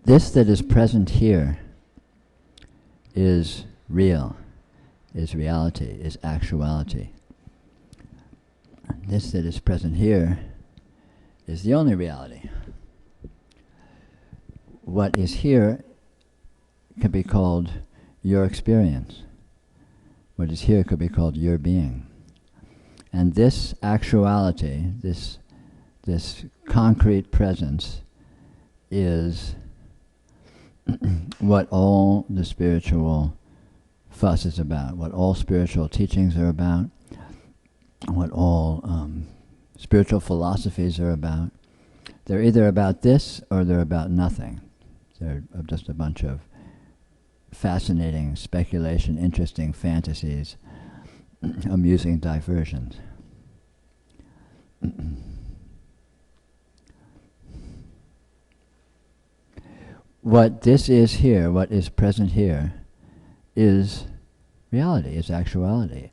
This that is present here is real, is reality, is actuality. This that is present here is the only reality. What is here can be called your experience. What is here could be called your being. And this actuality, this concrete presence, is what all the spiritual fuss is about, what all spiritual teachings are about, what all spiritual philosophies are about. They're either about this or they're about nothing. They're just a bunch of fascinating speculation, interesting fantasies, amusing diversions. What this is here, what is present here, is reality, is actuality,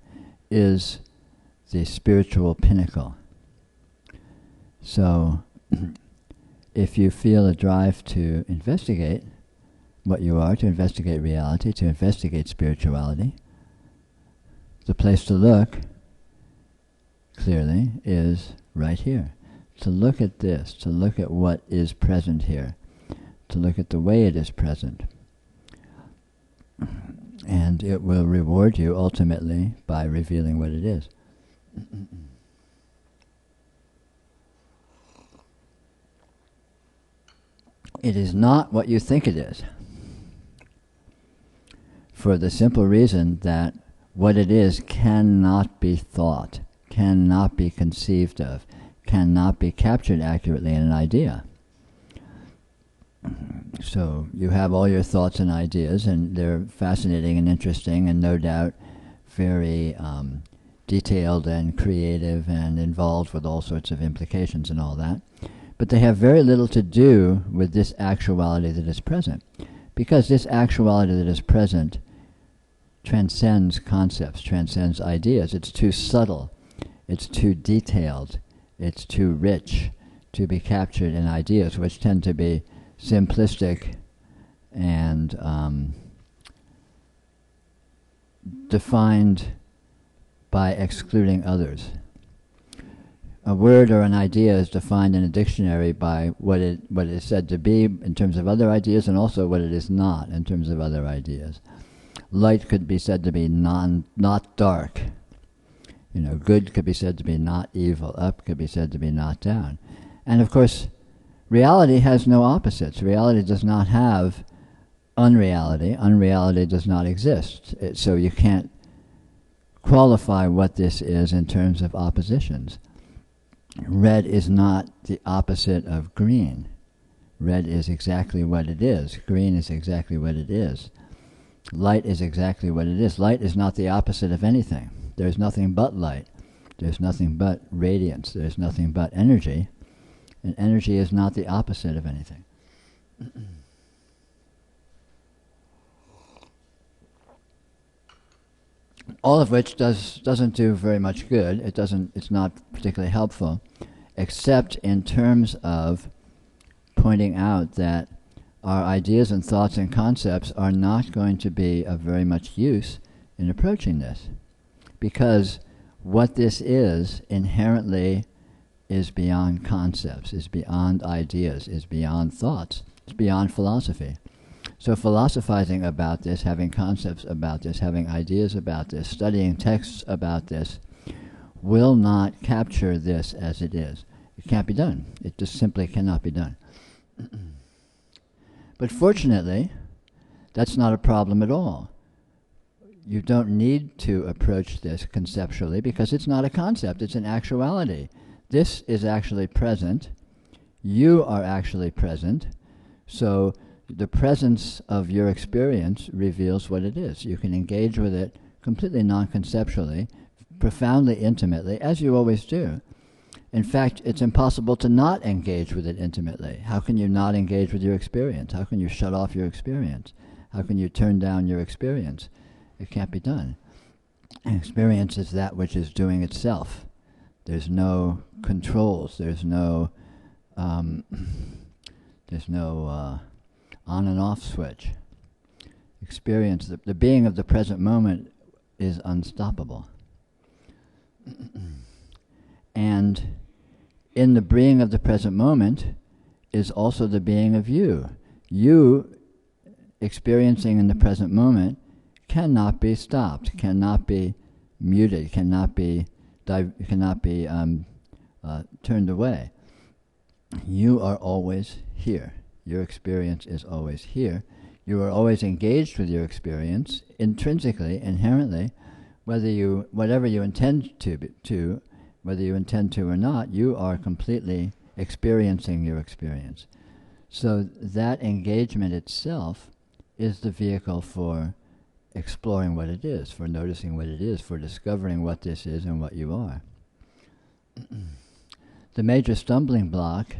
is the spiritual pinnacle. So, if you feel a drive to investigate what you are, to investigate reality, to investigate spirituality, the place to look, clearly, is right here. To look at this, to look at what is present here, to look at the way it is present. And it will reward you ultimately by revealing what it is. It is not what you think it is, for the simple reason that what it is cannot be thought, cannot be conceived of, cannot be captured accurately in an idea. So you have all your thoughts and ideas, and they're fascinating and interesting, and no doubt very detailed and creative and involved with all sorts of implications and all that. But they have very little to do with this actuality that is present, because this actuality that is present transcends concepts, transcends ideas. It's too subtle, it's too detailed, it's too rich to be captured in ideas, which tend to be simplistic and defined by excluding others. A word or an idea is defined in a dictionary by what it is said to be in terms of other ideas, and also what it is not in terms of other ideas. Light could be said to be not dark. Good could be said to be not evil. Up could be said to be not down. And of course, reality has no opposites. Reality does not have unreality. Unreality does not exist. So you can't qualify what this is in terms of oppositions. Red is not the opposite of green. Red is exactly what it is. Green is exactly what it is. Light is exactly what it is. Light is not the opposite of anything. There's nothing but light. There's nothing but radiance. There's nothing but energy. And energy is not the opposite of anything. All of which doesn't do very much good. It's not particularly helpful, except in terms of pointing out that our ideas and thoughts and concepts are not going to be of very much use in approaching this, because what this is inherently is beyond concepts, is beyond ideas, is beyond thoughts, it's beyond philosophy. So philosophizing about this, having concepts about this, having ideas about this, studying texts about this, will not capture this as it is. It can't be done. It just simply cannot be done. But fortunately, that's not a problem at all. You don't need to approach this conceptually, because it's not a concept, it's an actuality. This is actually present. You are actually present. So the presence of your experience reveals what it is. You can engage with it completely non-conceptually, profoundly intimately, as you always do. In fact, it's impossible to not engage with it intimately. How can you not engage with your experience? How can you shut off your experience? How can you turn down your experience? It can't be done. Experience is that which is doing itself. There's no controls. There's no on and off switch. Experience, the being of the present moment is unstoppable. And in the being of the present moment is also the being of you. You experiencing in the present moment cannot be stopped, cannot be muted, cannot be turned away. You are always here. Your experience is always here. You are always engaged with your experience intrinsically, inherently, whatever you intend to, whether you intend to or not, you are completely experiencing your experience. So that engagement itself is the vehicle for exploring what it is, for noticing what it is, for discovering what this is and what you are. The major stumbling block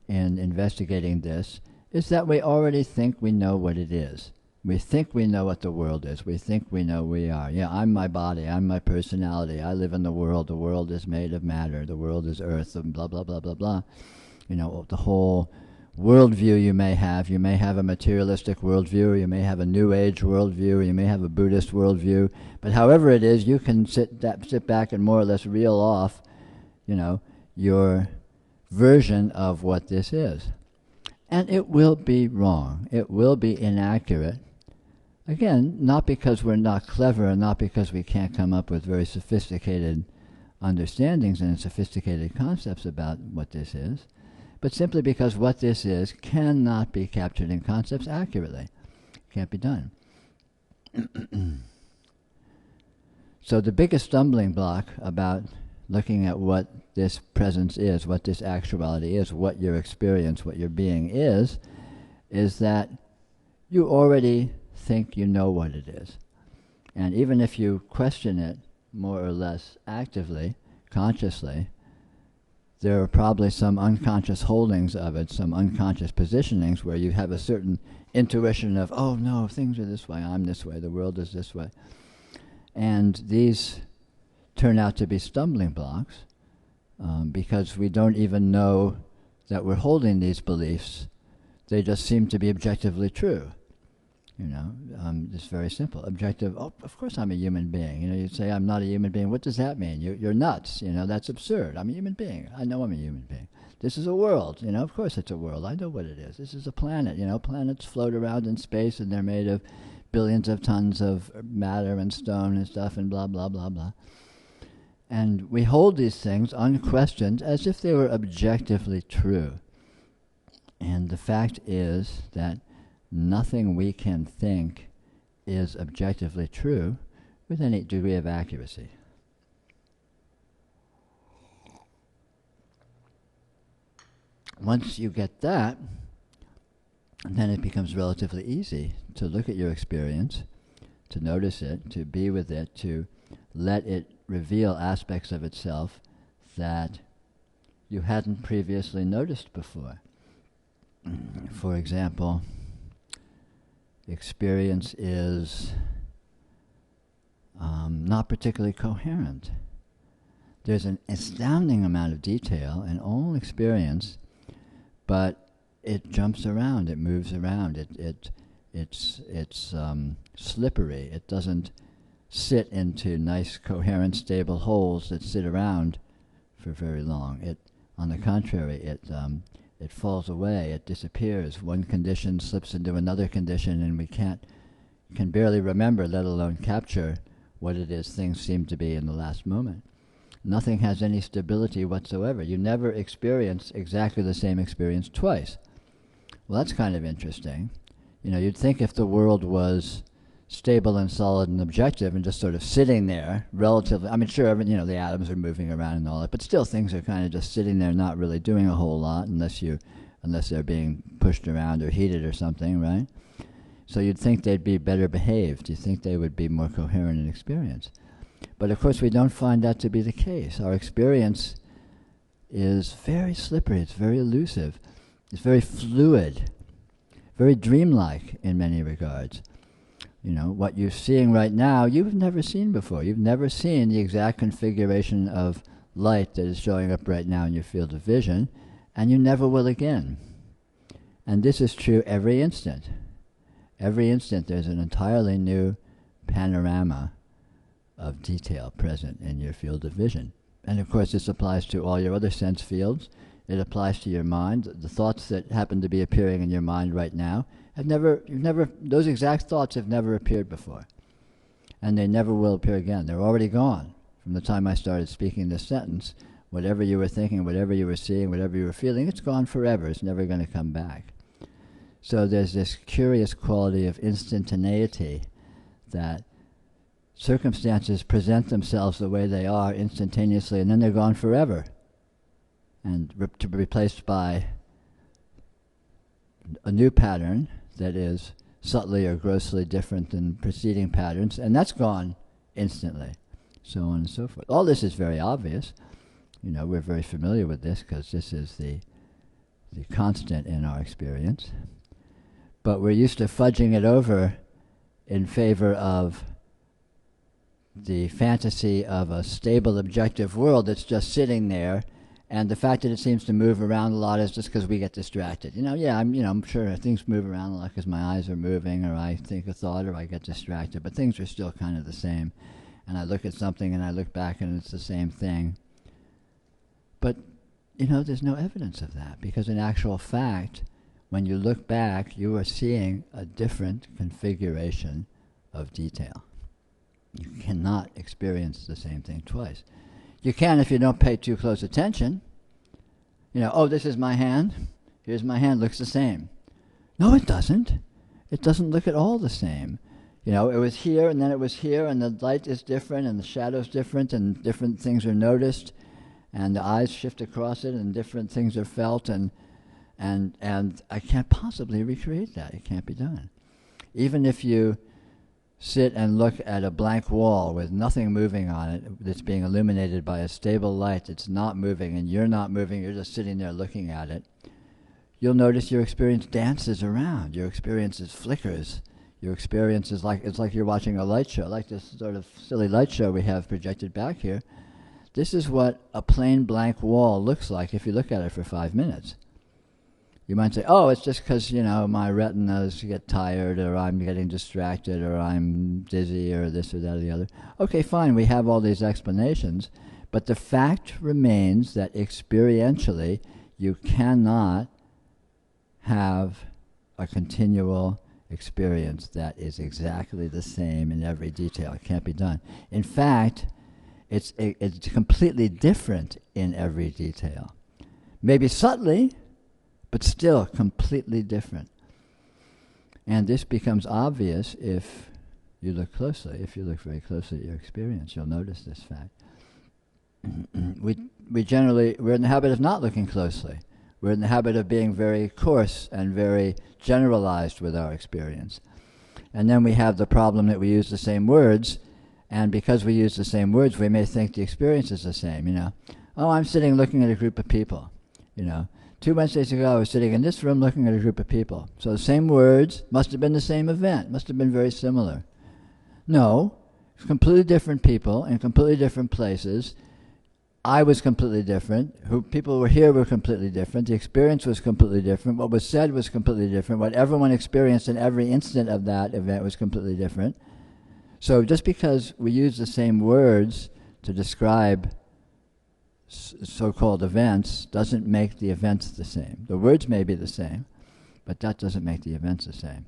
in investigating this is that we already think we know what it is. We think we know what the world is. We think we know we are. Yeah, I'm my body. I'm my personality. I live in the world. The world is made of matter. The world is earth, and blah, blah, blah, blah, blah. You know, the whole worldview you may have. You may have a materialistic worldview, or you may have a New Age worldview, or you may have a Buddhist worldview. But however it is, you can sit back and more or less reel off, your version of what this is. And it will be wrong. It will be inaccurate. Again, not because we're not clever and not because we can't come up with very sophisticated understandings and sophisticated concepts about what this is, but simply because what this is cannot be captured in concepts accurately. It can't be done. So the biggest stumbling block about looking at what this presence is, what this actuality is, what your experience, what your being is that you already think you know what it is. And even if you question it more or less actively, consciously, there are probably some unconscious holdings of it, some unconscious positionings where you have a certain intuition of, oh no, things are this way, I'm this way, the world is this way. And these turn out to be stumbling blocks because we don't even know that we're holding these beliefs. They just seem to be objectively true. It's very simple. Objective, oh, of course I'm a human being. You'd say, I'm not a human being. What does that mean? You're nuts. That's absurd. I'm a human being. I know I'm a human being. This is a world. Of course it's a world. I know what it is. This is a planet. Planets float around in space and they're made of billions of tons of matter and stone and stuff and blah, blah, blah, blah. And we hold these things unquestioned as if they were objectively true. And the fact is that nothing we can think is objectively true with any degree of accuracy. Once you get that, then it becomes relatively easy to look at your experience, to notice it, to be with it, to let it reveal aspects of itself that you hadn't previously noticed before. For example, experience is not particularly coherent. There's an astounding amount of detail in all experience, but it jumps around, it moves around, it's slippery. It doesn't sit into nice, coherent, stable holes that sit around for very long. On the contrary, it falls away, it disappears. One condition slips into another condition, and we can barely remember, let alone capture, what it is things seem to be in the last moment. Nothing has any stability whatsoever. You never experience exactly the same experience twice. Well, that's kind of interesting. You'd think if the world was stable and solid and objective and just sort of sitting there relatively, sure, the atoms are moving around and all that, but still things are kind of just sitting there not really doing a whole lot unless they're being pushed around or heated or something, right? So you'd think they'd be better behaved. You'd think they would be more coherent in experience. But of course we don't find that to be the case. Our experience is very slippery, it's very elusive, it's very fluid, very dreamlike in many regards. What you're seeing right now, you've never seen before. You've never seen the exact configuration of light that is showing up right now in your field of vision, and you never will again. And this is true every instant. Every instant there's an entirely new panorama of detail present in your field of vision. And of course this applies to all your other sense fields. It applies to your mind. The thoughts that happen to be appearing in your mind right now those exact thoughts have never appeared before. And they never will appear again. They're already gone. From the time I started speaking this sentence, whatever you were thinking, whatever you were seeing, whatever you were feeling, it's gone forever. It's never going to come back. So there's this curious quality of instantaneity that circumstances present themselves the way they are instantaneously, and then they're gone forever, and to be replaced by a new pattern that is subtly or grossly different than preceding patterns, and that's gone instantly, so on and so forth. All this is very obvious. We're very familiar with this because this is the constant in our experience. But we're used to fudging it over in favor of the fantasy of a stable, objective world that's just sitting there, and the fact that it seems to move around a lot is just because we get distracted. I'm sure things move around a lot because my eyes are moving, or I think a thought, or I get distracted, but things are still kind of the same. And I look at something and I look back and it's the same thing. But, there's no evidence of that, because in actual fact, when you look back, you are seeing a different configuration of detail. You cannot experience the same thing twice. You can if you don't pay too close attention. Oh, this is my hand. Here's my hand, looks the same. No, it doesn't. It doesn't look at all the same. It was here and then it was here, and the light is different and the shadow's different, and different things are noticed, and the eyes shift across it and different things are felt, and I can't possibly recreate that. It can't be done. Even if you sit and look at a blank wall with nothing moving on it, that's being illuminated by a stable light that's not moving, and you're not moving, you're just sitting there looking at it, you'll notice your experience dances around. Your experience flickers. Your experience is it's like you're watching a light show, like this sort of silly light show we have projected back here. This is what a plain blank wall looks like if you look at it for 5 minutes. You might say, oh, it's just because, my retinas get tired, or I'm getting distracted, or I'm dizzy, or this or that or the other. Okay, fine, we have all these explanations, but the fact remains that experientially you cannot have a continual experience that is exactly the same in every detail. It can't be done. In fact, it's completely different in every detail. Maybe subtly, but still completely different. And this becomes obvious if you look closely. If you look very closely at your experience, you'll notice this fact. We're in the habit of not looking closely. We're in the habit of being very coarse and very generalized with our experience. And then we have the problem that we use the same words, and because we use the same words, we may think the experience is the same, Oh, I'm sitting looking at a group of people, 2 Wednesdays ago, I was sitting in this room looking at a group of people. So the same words must have been the same event, must have been very similar. No, it's completely different people in completely different places. I was completely different. People were here were completely different. The experience was completely different. What was said was completely different. What everyone experienced in every instant of that event was completely different. So just because we use the same words to describe so-called events doesn't make the events the same. The words may be the same, but that doesn't make the events the same.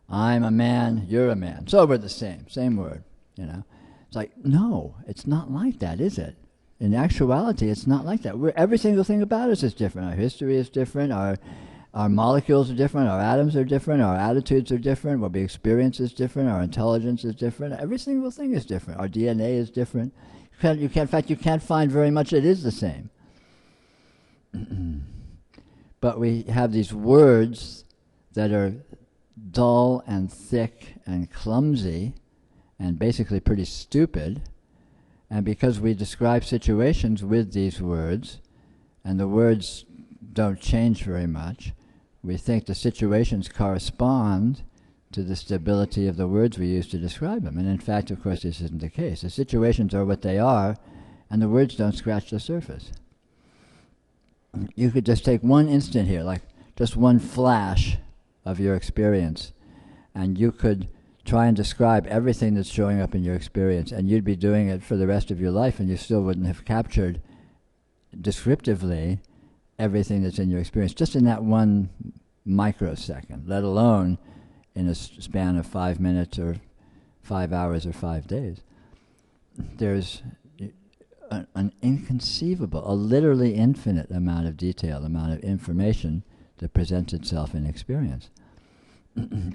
I'm a man, you're a man. So we're the same word. It's like, no, it's not like that, is it? In actuality, it's not like that. Every single thing about us is different. Our history is different. Our molecules are different. Our atoms are different. Our attitudes are different. What we experience is different. Our intelligence is different. Every single thing is different. Our DNA is different. In fact, you can't find very much that is the same. But we have these words that are dull and thick and clumsy and basically pretty stupid. And because we describe situations with these words, and the words don't change very much, we think the situations correspond to the stability of the words we use to describe them. And in fact, of course, this isn't the case. The situations are what they are, and the words don't scratch the surface. You could just take one instant here, like just one flash of your experience, and you could try and describe everything that's showing up in your experience, and you'd be doing it for the rest of your life, and you still wouldn't have captured descriptively everything that's in your experience, just in that one microsecond, let alone in a span of 5 minutes or 5 hours or 5 days. There's an inconceivable, a literally infinite amount of detail, amount of information that presents itself in experience.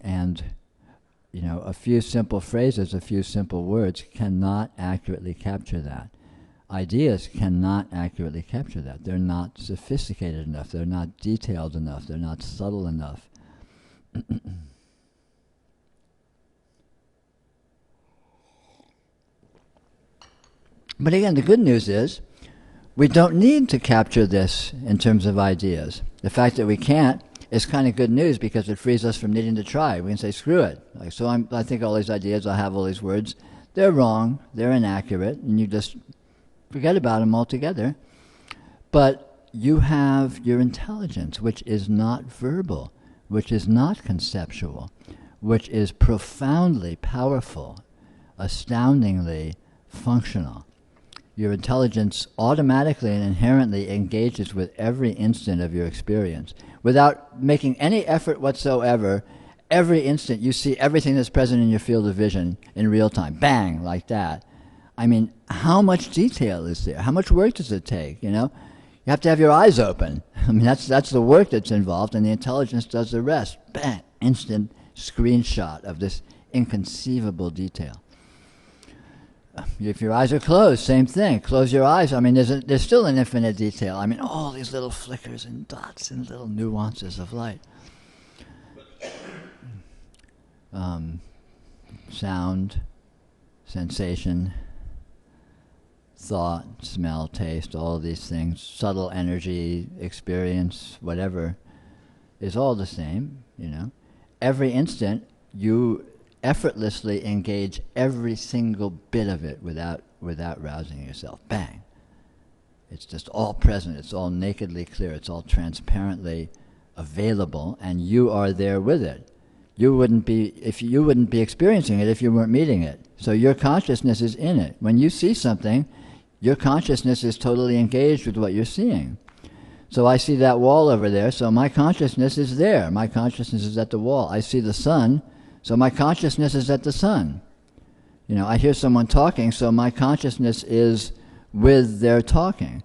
And, you know, a few simple phrases, a few simple words cannot accurately capture that. Ideas cannot accurately capture that. They're not sophisticated enough. They're not detailed enough. They're not subtle enough. But again, the good news is we don't need to capture this in terms of ideas. The fact that we can't is kind of good news because it frees us from needing to try. We can say, screw it. Like, so I think all these ideas, I have all these words. They're wrong. They're inaccurate. And you just forget about them altogether. But you have your intelligence, which is not verbal, which is not conceptual, which is profoundly powerful, astoundingly functional. Your intelligence automatically and inherently engages with every instant of your experience. Without making any effort whatsoever, every instant you see everything that's present in your field of vision in real time. Bang, like that. I mean, how much detail is there? How much work does it take, you know? You have to have your eyes open. I mean, that's the work that's involved, and the intelligence does the rest. Bang, instant screenshot of this inconceivable detail. If your eyes are closed, same thing. Close your eyes. I mean, there's still an infinite detail. I mean, all these little flickers and dots and little nuances of light. Sound, sensation, thought, smell, taste, all of these things, subtle energy, experience, whatever, is all the same, you know. Every instant, you effortlessly engage every single bit of it without rousing yourself. Bang. It's just all present. It's all nakedly clear. It's all transparently available, and you are there with it. You wouldn't be experiencing it if you weren't meeting it. So your consciousness is in it. When you see something, your consciousness is totally engaged with what you're seeing. So I see that wall over there, so my consciousness is there. My consciousness is at the wall. I see the sun, so my consciousness is at the sun. You know, I hear someone talking, so my consciousness is with their talking.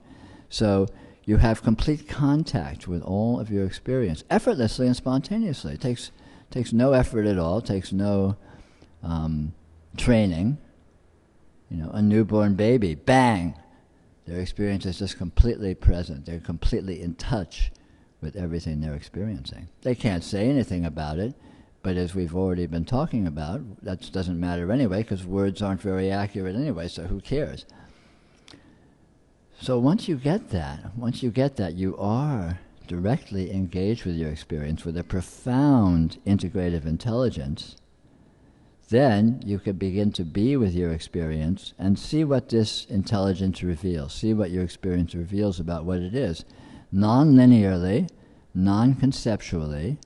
So you have complete contact with all of your experience, effortlessly and spontaneously. It takes no effort at all, takes no training. You know, a newborn baby, bang! Their experience is just completely present. They're completely in touch with everything they're experiencing. They can't say anything about it, but as we've already been talking about, that doesn't matter anyway, because words aren't very accurate anyway, so who cares? So once you get that, you are directly engaged with your experience with a profound integrative intelligence. Then you can begin to be with your experience and see what this intelligence reveals, see what your experience reveals about what it is, non-linearly, non-conceptually,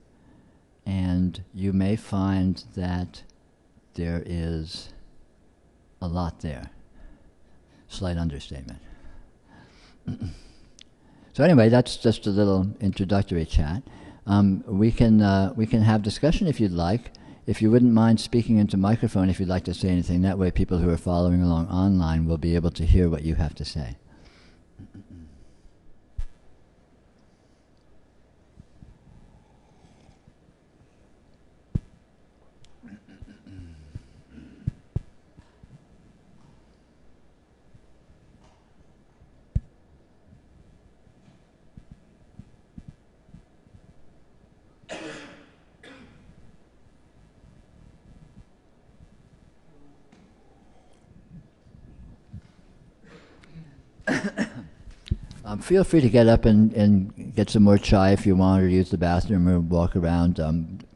and you may find that there is a lot there. Slight understatement. So anyway, that's just a little introductory chat. We can have discussion if you'd like. If you wouldn't mind speaking into microphone if you'd like to say anything, that way people who are following along online will be able to hear what you have to say. Feel free to get up and get some more chai if you want, or use the bathroom, or walk around.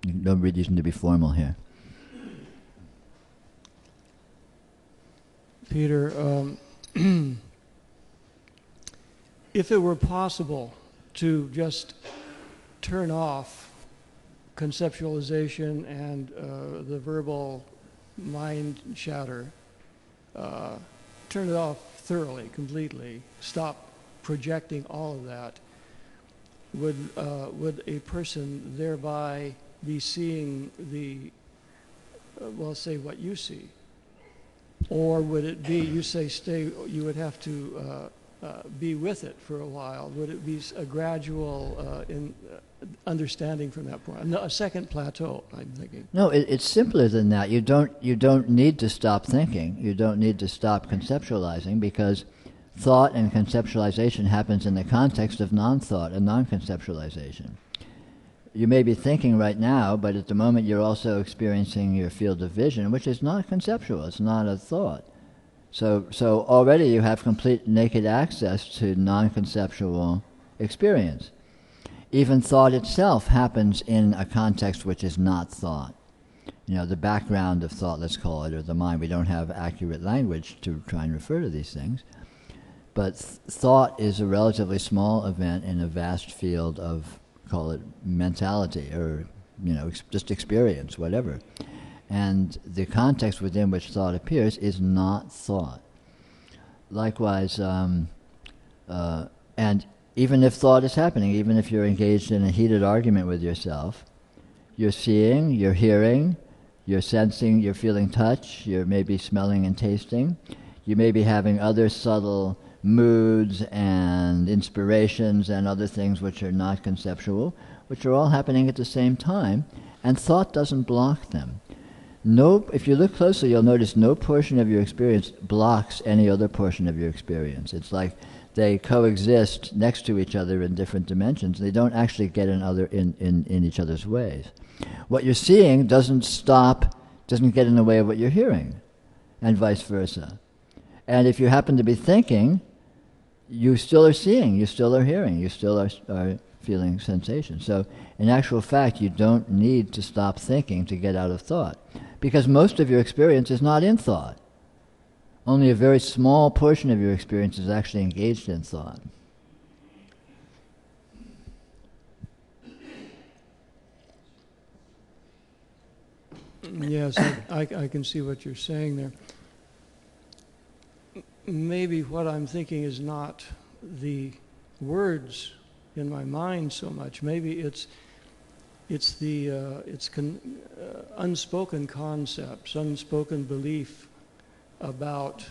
No reason to be formal here. Peter, if it were possible to just turn off conceptualization and the verbal mind chatter, turn it off thoroughly, completely, stop projecting all of that, would a person thereby be seeing the, well, say what you see? Or would it be, you say stay, you would have to be with it for a while? Would it be a gradual understanding from that point? A second plateau, I'm thinking. No, it's simpler than that. You don't need to stop thinking. You don't need to stop conceptualizing, because thought and conceptualization happens in the context of non-thought and non-conceptualization. You may be thinking right now, but at the moment you're also experiencing your field of vision, which is not conceptual. It's not a thought. So already you have complete naked access to non-conceptual experience. Even thought itself happens in a context which is not thought. You know, the background of thought, let's call it, or the mind. We don't have accurate language to try and refer to these things. But thought is a relatively small event in a vast field of, call it, mentality, or, you know, just experience, whatever. And the context within which thought appears is not thought. Likewise, and even if thought is happening, even if you're engaged in a heated argument with yourself, you're seeing, you're hearing, you're sensing, you're feeling touch, you're maybe smelling and tasting, you may be having other subtle moods and inspirations and other things which are not conceptual, which are all happening at the same time, and thought doesn't block them. No, if you look closely, you'll notice no portion of your experience blocks any other portion of your experience. It's like they coexist next to each other in different dimensions. They don't actually get in each other's ways. What you're seeing doesn't get in the way of what you're hearing, and vice versa. And if you happen to be thinking, you still are seeing, you still are hearing, you still are feeling sensation. So in actual fact, you don't need to stop thinking to get out of thought, because most of your experience is not in thought. Only a very small portion of your experience is actually engaged in thought. Yes, I can see what you're saying there. Maybe what I'm thinking is not the words in my mind so much. Maybe it's unspoken concepts, unspoken belief about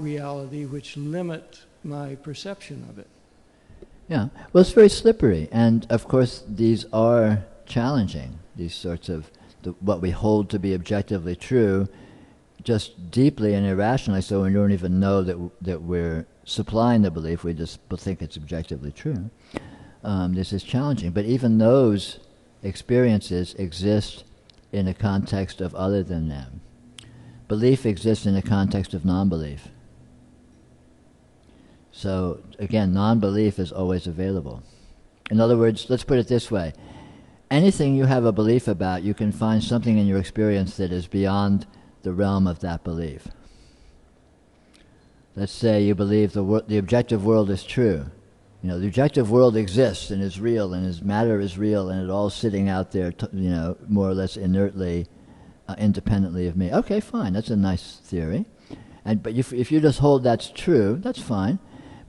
reality, which limit my perception of it. Yeah, well, it's very slippery, and of course these are challenging. These sorts of what we hold to be objectively true, just deeply and irrationally, so we don't even know that we're supplying the belief. We just think it's objectively true. This is challenging, but even those experiences exist in a context of other than them. Belief exists in a context of non-belief. So again, non-belief is always available. In other words, let's put it this way. Anything you have a belief about, you can find something in your experience that is beyond the realm of that belief. Let's say you believe the objective world is true. You know, the objective world exists and is real, and matter is real, and it's all sitting out there, more or less inertly, independently of me. Okay, fine, that's a nice theory. But if you just hold that's true, that's fine.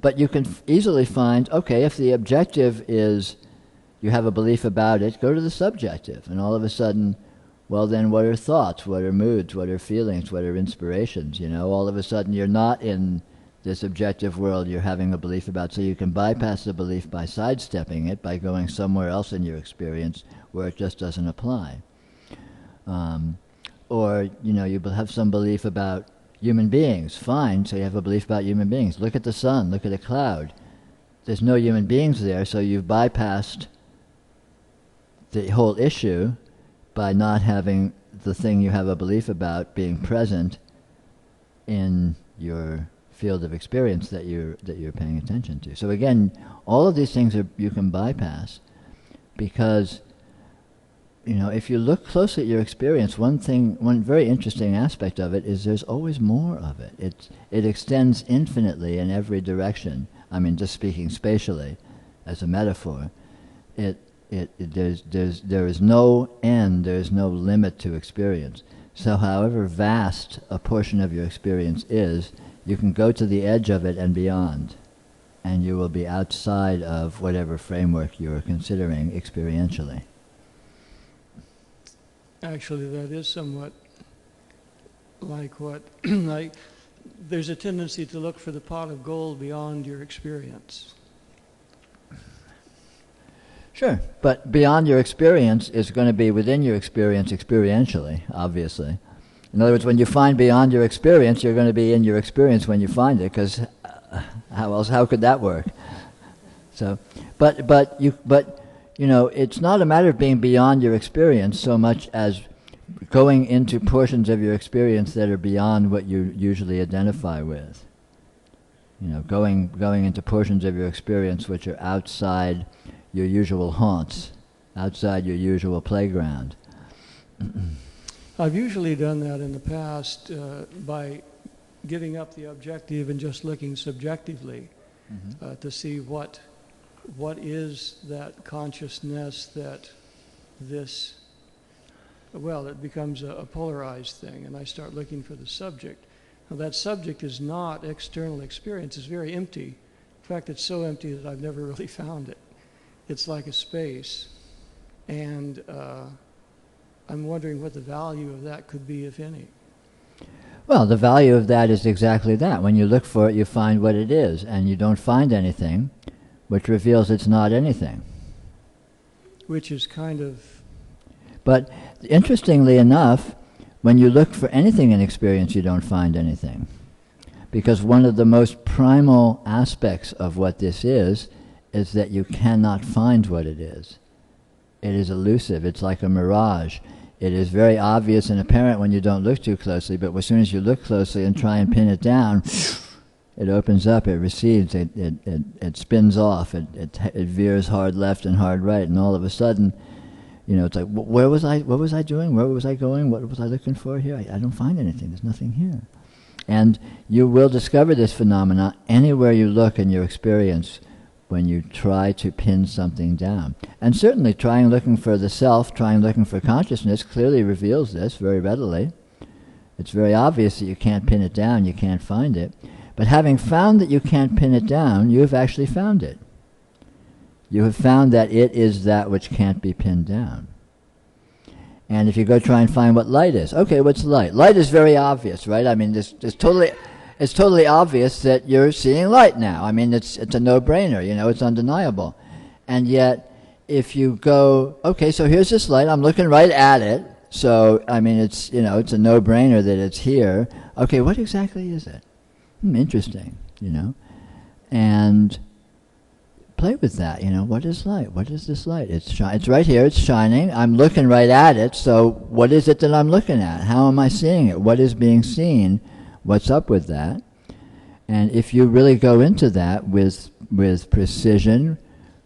But you can easily find, okay, if the objective is you have a belief about it, go to the subjective, and all of a sudden, well then what are thoughts, what are moods, what are feelings, what are inspirations, all of a sudden you're not in this objective world you're having a belief about, so you can bypass the belief by sidestepping it, by going somewhere else in your experience where it just doesn't apply. Or, you have some belief about human beings, fine, so you have a belief about human beings. Look at the sun, look at a cloud. There's no human beings there, so you've bypassed the whole issue by not having the thing you have a belief about being present in your field of experience that you're paying attention to. So again, all of these things you can bypass, because if you look closely at your experience, one very interesting aspect of it is there's always more of it. It extends infinitely in every direction. I mean, just speaking spatially as a metaphor, There is no end, there is no limit to experience. So however vast a portion of your experience is, you can go to the edge of it and beyond, and you will be outside of whatever framework you are considering experientially. Actually, that is somewhat like what, there's a tendency to look for the pot of gold beyond your experience. Sure, but beyond your experience is going to be within your experience experientially, obviously. In other words, when you find beyond your experience, you're going to be in your experience when you find it, because how could that work? So, but you know, it's not a matter of being beyond your experience so much as going into portions of your experience that are beyond what you usually identify with. You know, going into portions of your experience which are outside your usual haunts, outside your usual playground. I've usually done that in the past by giving up the objective and just looking subjectively to see what is that consciousness that this, well, it becomes a polarized thing, and I start looking for the subject. Now, that subject is not external experience. It's very empty. In fact, it's so empty that I've never really found it. It's like a space, and I'm wondering what the value of that could be, if any. Well, the value of that is exactly that. When you look for it, you find what it is, and you don't find anything, which reveals it's not anything. Which is kind of... But interestingly enough, when you look for anything in experience, you don't find anything. Because one of the most primal aspects of what this is that you cannot find what it is. It is elusive. It's like a mirage. It is very obvious and apparent when you don't look too closely, but as soon as you look closely and try and pin it down, it opens up, it recedes, it spins off, it veers hard left and hard right, and all of a sudden, you know, it's like, what was I doing? Where was I going? What was I looking for here? I don't find anything. There's nothing here. And you will discover this phenomena anywhere you look in your experience when you try to pin something down. And certainly trying looking for the self, trying looking for consciousness clearly reveals this very readily. It's very obvious that you can't pin it down, you can't find it. But having found that you can't pin it down, you have actually found it. You have found that it is that which can't be pinned down. And if you go try and find what light is, okay, what's light? Light is very obvious, right? I mean, it's totally obvious that you're seeing light now. I mean, it's a no-brainer, you know, it's undeniable. And yet, if you go, okay, so here's this light, I'm looking right at it, so, I mean, it's, you know, it's a no-brainer that it's here. Okay, what exactly is it? Interesting, you know. And play with that, you know, what is light? What is this light? It's right here, it's shining, I'm looking right at it, so what is it that I'm looking at? How am I seeing it? What is being seen? What's up with that? And if you really go into that with precision,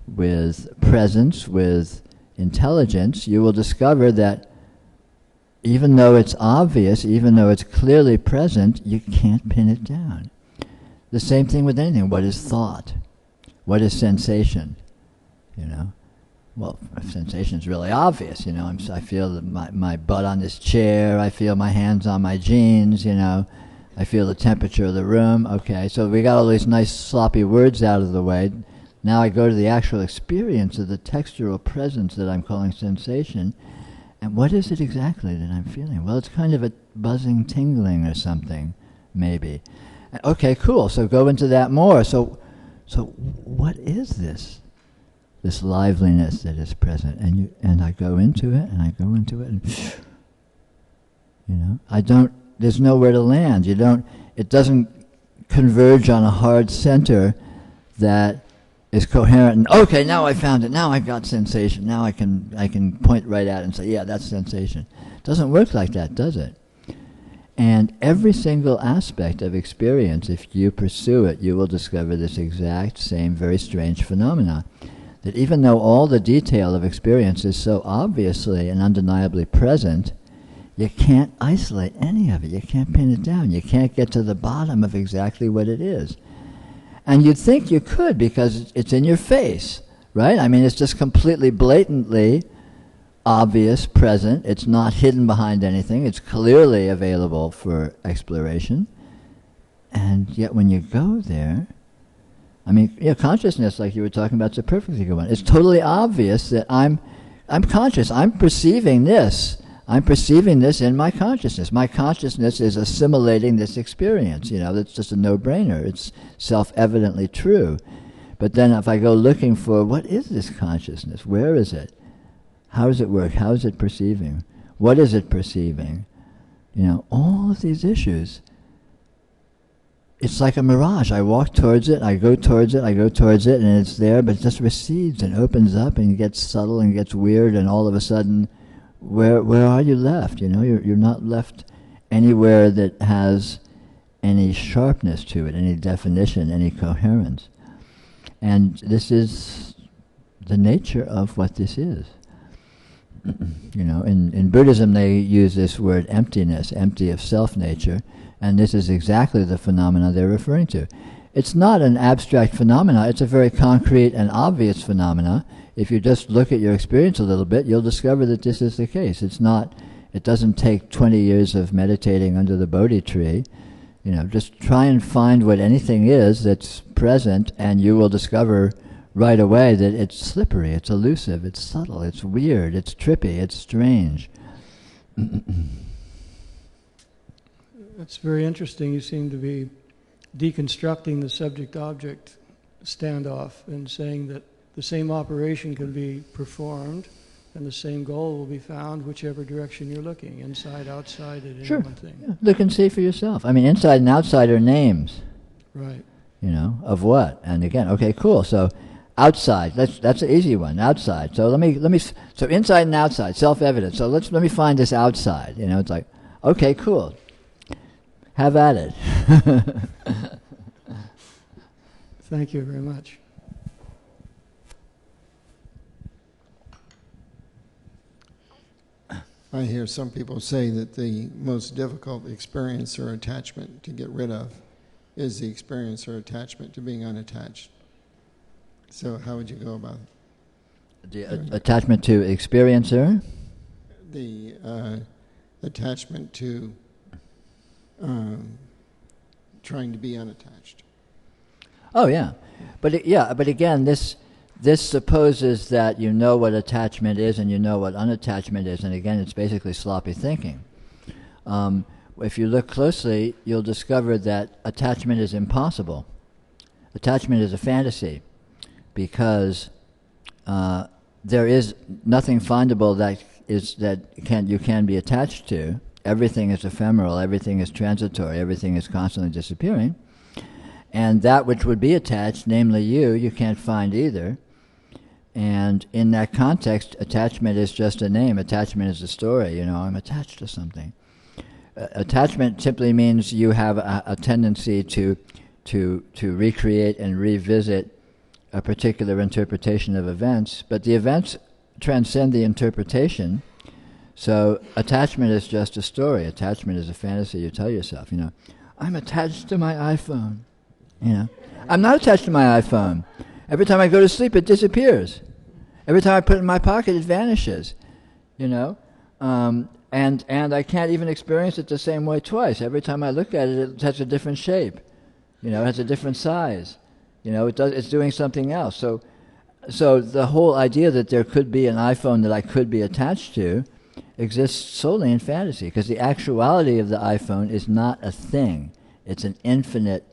with presence, with intelligence, you will discover that even though it's obvious, even though it's clearly present, you can't pin it down. The same thing with anything. What is thought? What is sensation? You know? Well, sensation is really obvious, you know. I feel my butt on this chair, I feel my hands on my jeans, you know. I feel the temperature of the room. Okay, so we got all these nice sloppy words out of the way. Now I go to the actual experience of the textural presence that I'm calling sensation. And what is it exactly that I'm feeling? Well, it's kind of a buzzing, tingling or something, maybe. Okay, cool. So go into that more. So what is this liveliness that is present? And I go into it, and you know, there's nowhere to land. It doesn't converge on a hard center that is coherent. And okay, now I found it. Now I've got sensation. Now I can point right at it and say, yeah, that's sensation. It doesn't work like that, does it? And every single aspect of experience, if you pursue it, you will discover this exact same very strange phenomena. That even though all the detail of experience is so obviously and undeniably present, you can't isolate any of it. You can't pin it down. You can't get to the bottom of exactly what it is. And you'd think you could because it's in your face, right? I mean, it's just completely blatantly obvious, present. It's not hidden behind anything. It's clearly available for exploration. And yet when you go there, I mean, consciousness, like you were talking about, is a perfectly good one. It's totally obvious that I'm conscious. I'm perceiving this. I'm perceiving this in my consciousness. My consciousness is assimilating this experience. That's just a no-brainer. It's self-evidently true. But then if I go looking for, what is this consciousness? Where is it? How does it work? How is it perceiving? What is it perceiving? All of these issues. It's like a mirage. I walk towards it, I go towards it, and it's there, but it just recedes and opens up and gets subtle and gets weird, and all of a sudden, where are you left? You're not left anywhere that has any sharpness to it, any definition, any coherence. And this is the nature of what this is. In Buddhism they use this word emptiness, empty of self-nature, and this is exactly the phenomena they're referring to. It's not an abstract phenomena, it's a very concrete and obvious phenomena. If you just look at your experience a little bit, you'll discover that this is the case. It doesn't take 20 years of meditating under the Bodhi tree. Just try and find what anything is that's present, and you will discover right away that it's slippery, it's elusive, it's subtle, it's weird, it's trippy, it's strange. That's very interesting. You seem to be deconstructing the subject-object standoff and saying that the same operation can be performed and the same goal will be found whichever direction you're looking, inside, outside, at any one thing. Yeah. Look and see for yourself. I mean, inside and outside are names. Right. Of what? And again, okay, cool. So outside, that's an easy one. Outside. So so inside and outside, self-evident. So let me find this outside. It's like, okay, cool. Have at it. Thank you very much. I hear some people say that the most difficult experience or attachment to get rid of is the experience or attachment to being unattached. So how would you go about it? The attachment to experiencer? The attachment to trying to be unattached. Oh, yeah. But again, this supposes that you know what attachment is and you know what unattachment is, and again, it's basically sloppy thinking. If you look closely, you'll discover that attachment is impossible. Attachment is a fantasy, because there is nothing findable you can be attached to. Everything is ephemeral, everything is transitory, everything is constantly disappearing. And that which would be attached, namely you can't find either. And in that context, attachment is just a name. Attachment is a story. I'm attached to something. Attachment simply means you have a tendency to recreate and revisit a particular interpretation of events, but the events transcend the interpretation. So attachment is just a story. Attachment is a fantasy you tell yourself. I'm attached to my iPhone. I'm not attached to my iPhone. Every time I go to sleep, it disappears. Every time I put it in my pocket, it vanishes. And I can't even experience it the same way twice. Every time I look at it, it has a different shape. It has a different size. It's doing something else. So the whole idea that there could be an iPhone that I could be attached to exists solely in fantasy, because the actuality of the iPhone is not a thing. It's an infinite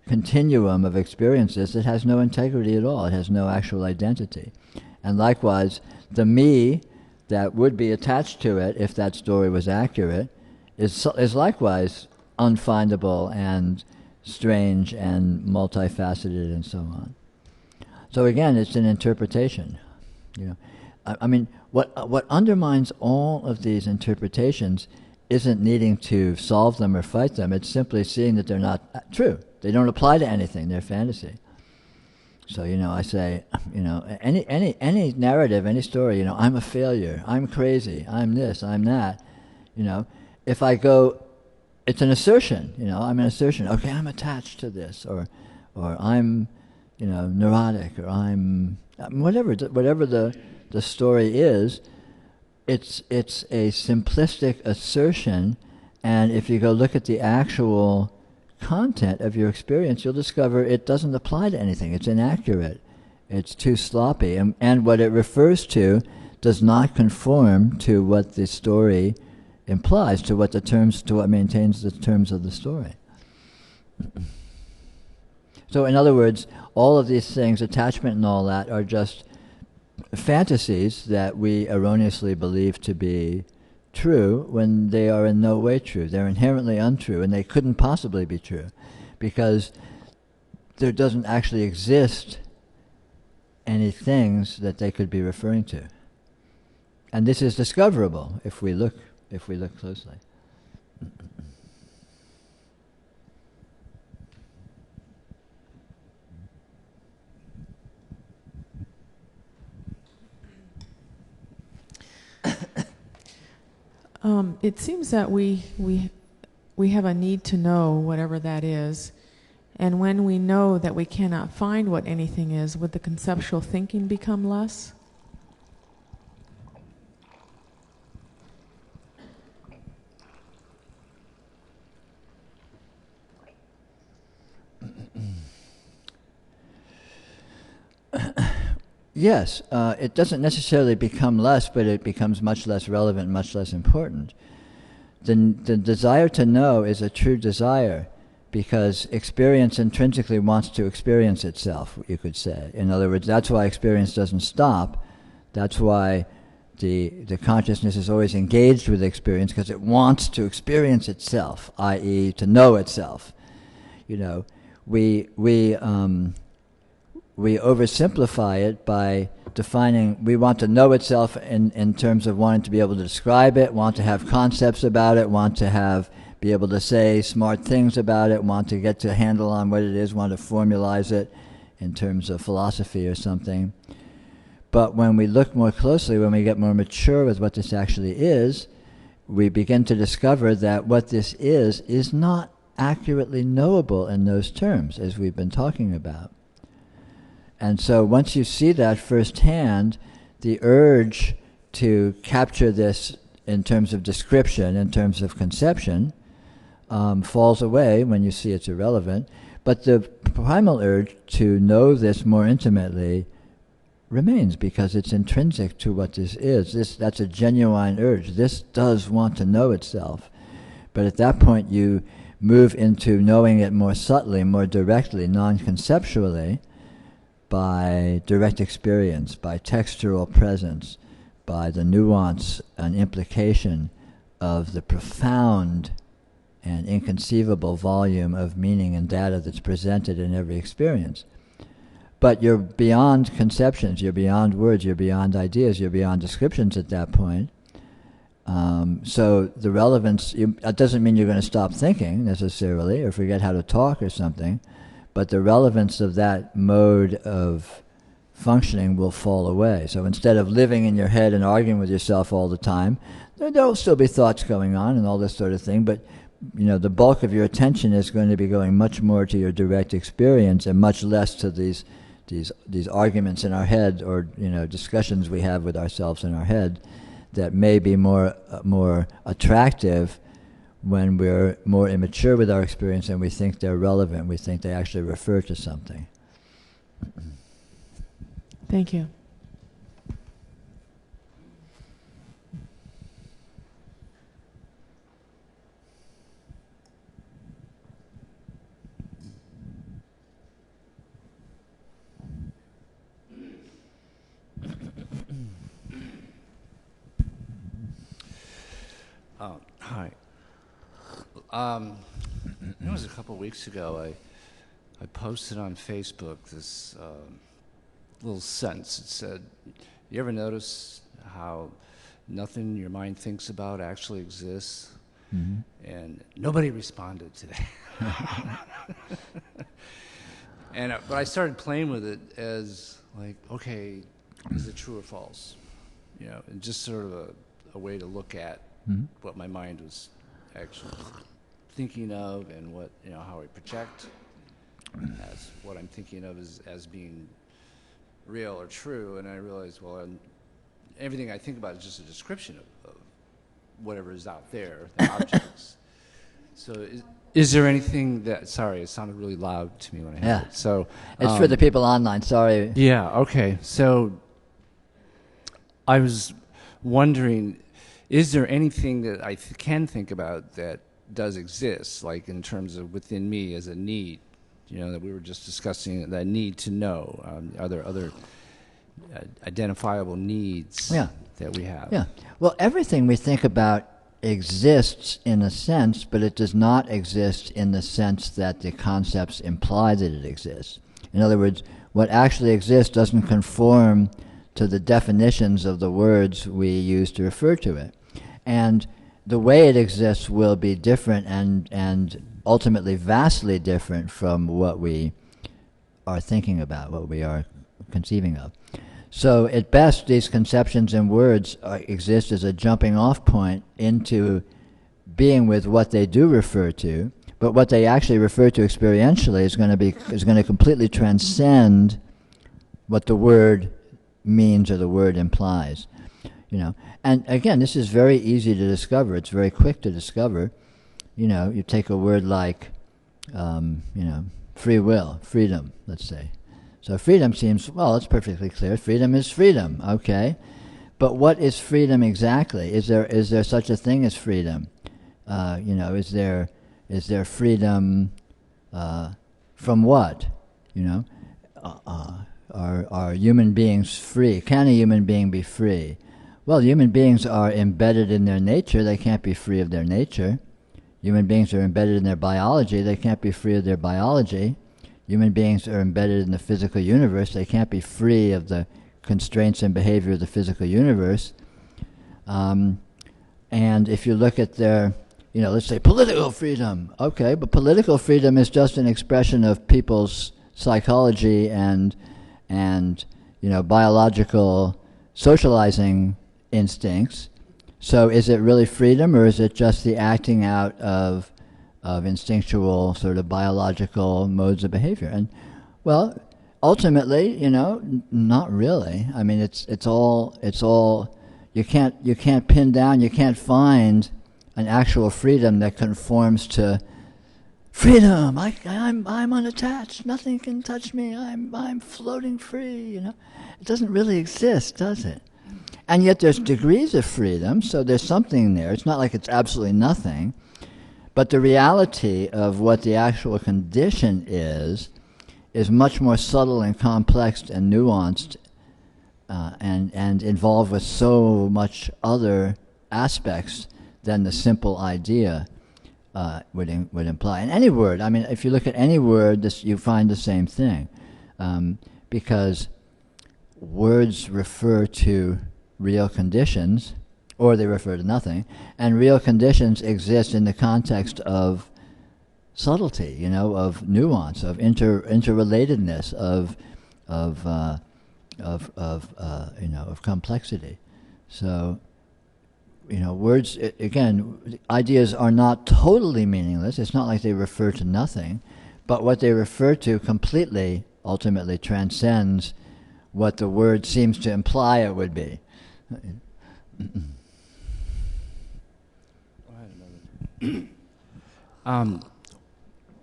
continuum of experiences that has no integrity at all. It has no actual identity. And likewise, the me that would be attached to it, if that story was accurate, is likewise unfindable and strange and multifaceted and so on. So again, it's an interpretation. I mean, what undermines all of these interpretations isn't needing to solve them or fight them. It's simply seeing that they're not true. They don't apply to anything. They're fantasy. So, I say, any narrative, any story, I'm a failure, I'm crazy, I'm this, I'm that, if I go, it's an assertion, I'm an assertion. Okay, I'm attached to this, or I'm, neurotic, or I'm Whatever the story is, it's a simplistic assertion, and if you go look at the actual content of your experience, you'll discover it doesn't apply to anything. It's inaccurate. It's too sloppy, and what it refers to does not conform to what the story implies, to what maintains the terms of the story. So in other words, all of these things, attachment and all that, are just fantasies that we erroneously believe to be true when they are in no way true. They're inherently untrue, and they couldn't possibly be true, because there doesn't actually exist any things that they could be referring to. And this is discoverable if we look closely. It seems that we have a need to know whatever that is, and when we know that we cannot find what anything is, would the conceptual thinking become less? Yes, it doesn't necessarily become less, but it becomes much less relevant, much less important. The desire to know is a true desire, because experience intrinsically wants to experience itself, you could say. In other words, that's why experience doesn't stop. That's why the consciousness is always engaged with experience, because it wants to experience itself, i.e. to know itself. We oversimplify it by defining, we want to know itself in terms of wanting to be able to describe it, want to have concepts about it, want to be able to say smart things about it, want to get a handle on what it is, want to formalize it in terms of philosophy or something. But when we look more closely, when we get more mature with what this actually is, we begin to discover that what this is not accurately knowable in those terms, as we've been talking about. And so once you see that firsthand, the urge to capture this in terms of description, in terms of conception, falls away when you see it's irrelevant. But the primal urge to know this more intimately remains, because it's intrinsic to what this is. That's a genuine urge. This does want to know itself. But at that point you move into knowing it more subtly, more directly, non-conceptually, by direct experience, by textural presence, by the nuance and implication of the profound and inconceivable volume of meaning and data that's presented in every experience. But you're beyond conceptions, you're beyond words, you're beyond ideas, you're beyond descriptions at that point. So the relevance, that doesn't mean you're going to stop thinking necessarily, or forget how to talk or something, but the relevance of that mode of functioning will fall away. So instead of living in your head and arguing with yourself all the time, there'll still be thoughts going on and all this sort of thing, but the bulk of your attention is going to be going much more to your direct experience and much less to these arguments in our head, or discussions we have with ourselves in our head that may be more attractive when we're more immature with our experience and we think they're relevant, we think they actually refer to something. Thank you. Hi. It was a couple of weeks ago. I posted on Facebook this little sentence. It said, "You ever notice how nothing your mind thinks about actually exists?" Mm-hmm. And nobody responded to that. But I started playing with it as like, okay, is it true or false? And just sort of a way to look at what my mind was actually thinking of, and what how I project as what I'm thinking of as being real or true, and I realized, well, everything I think about is just a description of whatever is out there, the objects. So is there anything that, sorry, it sounded really loud to me when I heard it. So it's for the people online, sorry. Yeah, okay. So I was wondering, is there anything that I can think about that does exist, like in terms of within me as a need, that we were just discussing, that need to know? Are there other identifiable needs that we have? Yeah. Well, everything we think about exists in a sense, but it does not exist in the sense that the concepts imply that it exists. In other words, what actually exists doesn't conform to the definitions of the words we use to refer to it. And the way it exists will be different and ultimately vastly different from what we are thinking about, what we are conceiving of. So at best, these conceptions and words exist as a jumping off point into being with what they do refer to, but what they actually refer to experientially is going to completely transcend what the word means or the word implies. And again, this is very easy to discover. It's very quick to discover. You take a word like, free will, freedom, let's say. So freedom seems, well, it's perfectly clear. Freedom is freedom, okay? But what is freedom exactly? Is there such a thing as freedom? Is there freedom from what? Are human beings free? Can a human being be free? Well, human beings are embedded in their nature. They can't be free of their nature. Human beings are embedded in their biology. They can't be free of their biology. Human beings are embedded in the physical universe. They can't be free of the constraints and behavior of the physical universe. And if you look at their, let's say political freedom. Okay, but political freedom is just an expression of people's psychology and biological socializing instincts. So is it really freedom, or is it just the acting out of instinctual sort of biological modes of behavior? And well, ultimately, not really. I mean, it's all you can't pin down, you can't find an actual freedom that conforms to freedom. I'm unattached. Nothing can touch me. I'm floating free. It doesn't really exist, does it? And yet there's degrees of freedom, so there's something there. It's not like it's absolutely nothing. But the reality of what the actual condition is much more subtle and complex and nuanced and involved with so much other aspects than the simple idea would imply. In any word, I mean, if you look at any word, you find the same thing. Because words refer to real conditions, or they refer to nothing, and real conditions exist in the context of subtlety, of nuance, of interrelatedness, of complexity. So, words, again, ideas are not totally meaningless. It's not like they refer to nothing, but what they refer to completely, ultimately transcends what the word seems to imply it would be.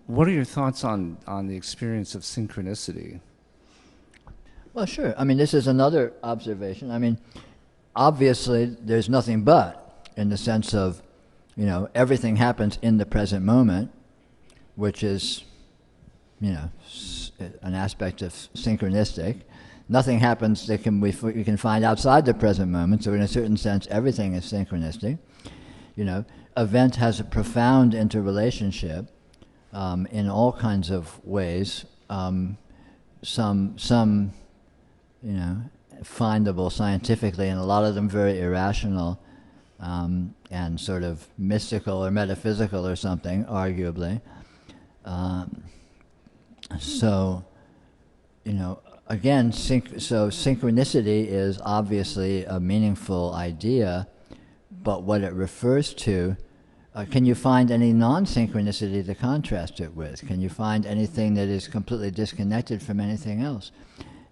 What are your thoughts on the experience of synchronicity? Well, sure. I mean, this is another observation. I mean, obviously, there's nothing but, in the sense of, everything happens in the present moment, which is, an aspect of synchronistic. Nothing happens that we can find outside the present moment, so in a certain sense, everything is synchronistic. Event has a profound interrelationship in all kinds of ways. Some findable scientifically, and a lot of them very irrational and sort of mystical or metaphysical or something, arguably. Again, so synchronicity is obviously a meaningful idea, but what it refers to, can you find any non-synchronicity to contrast it with? Can you find anything that is completely disconnected from anything else?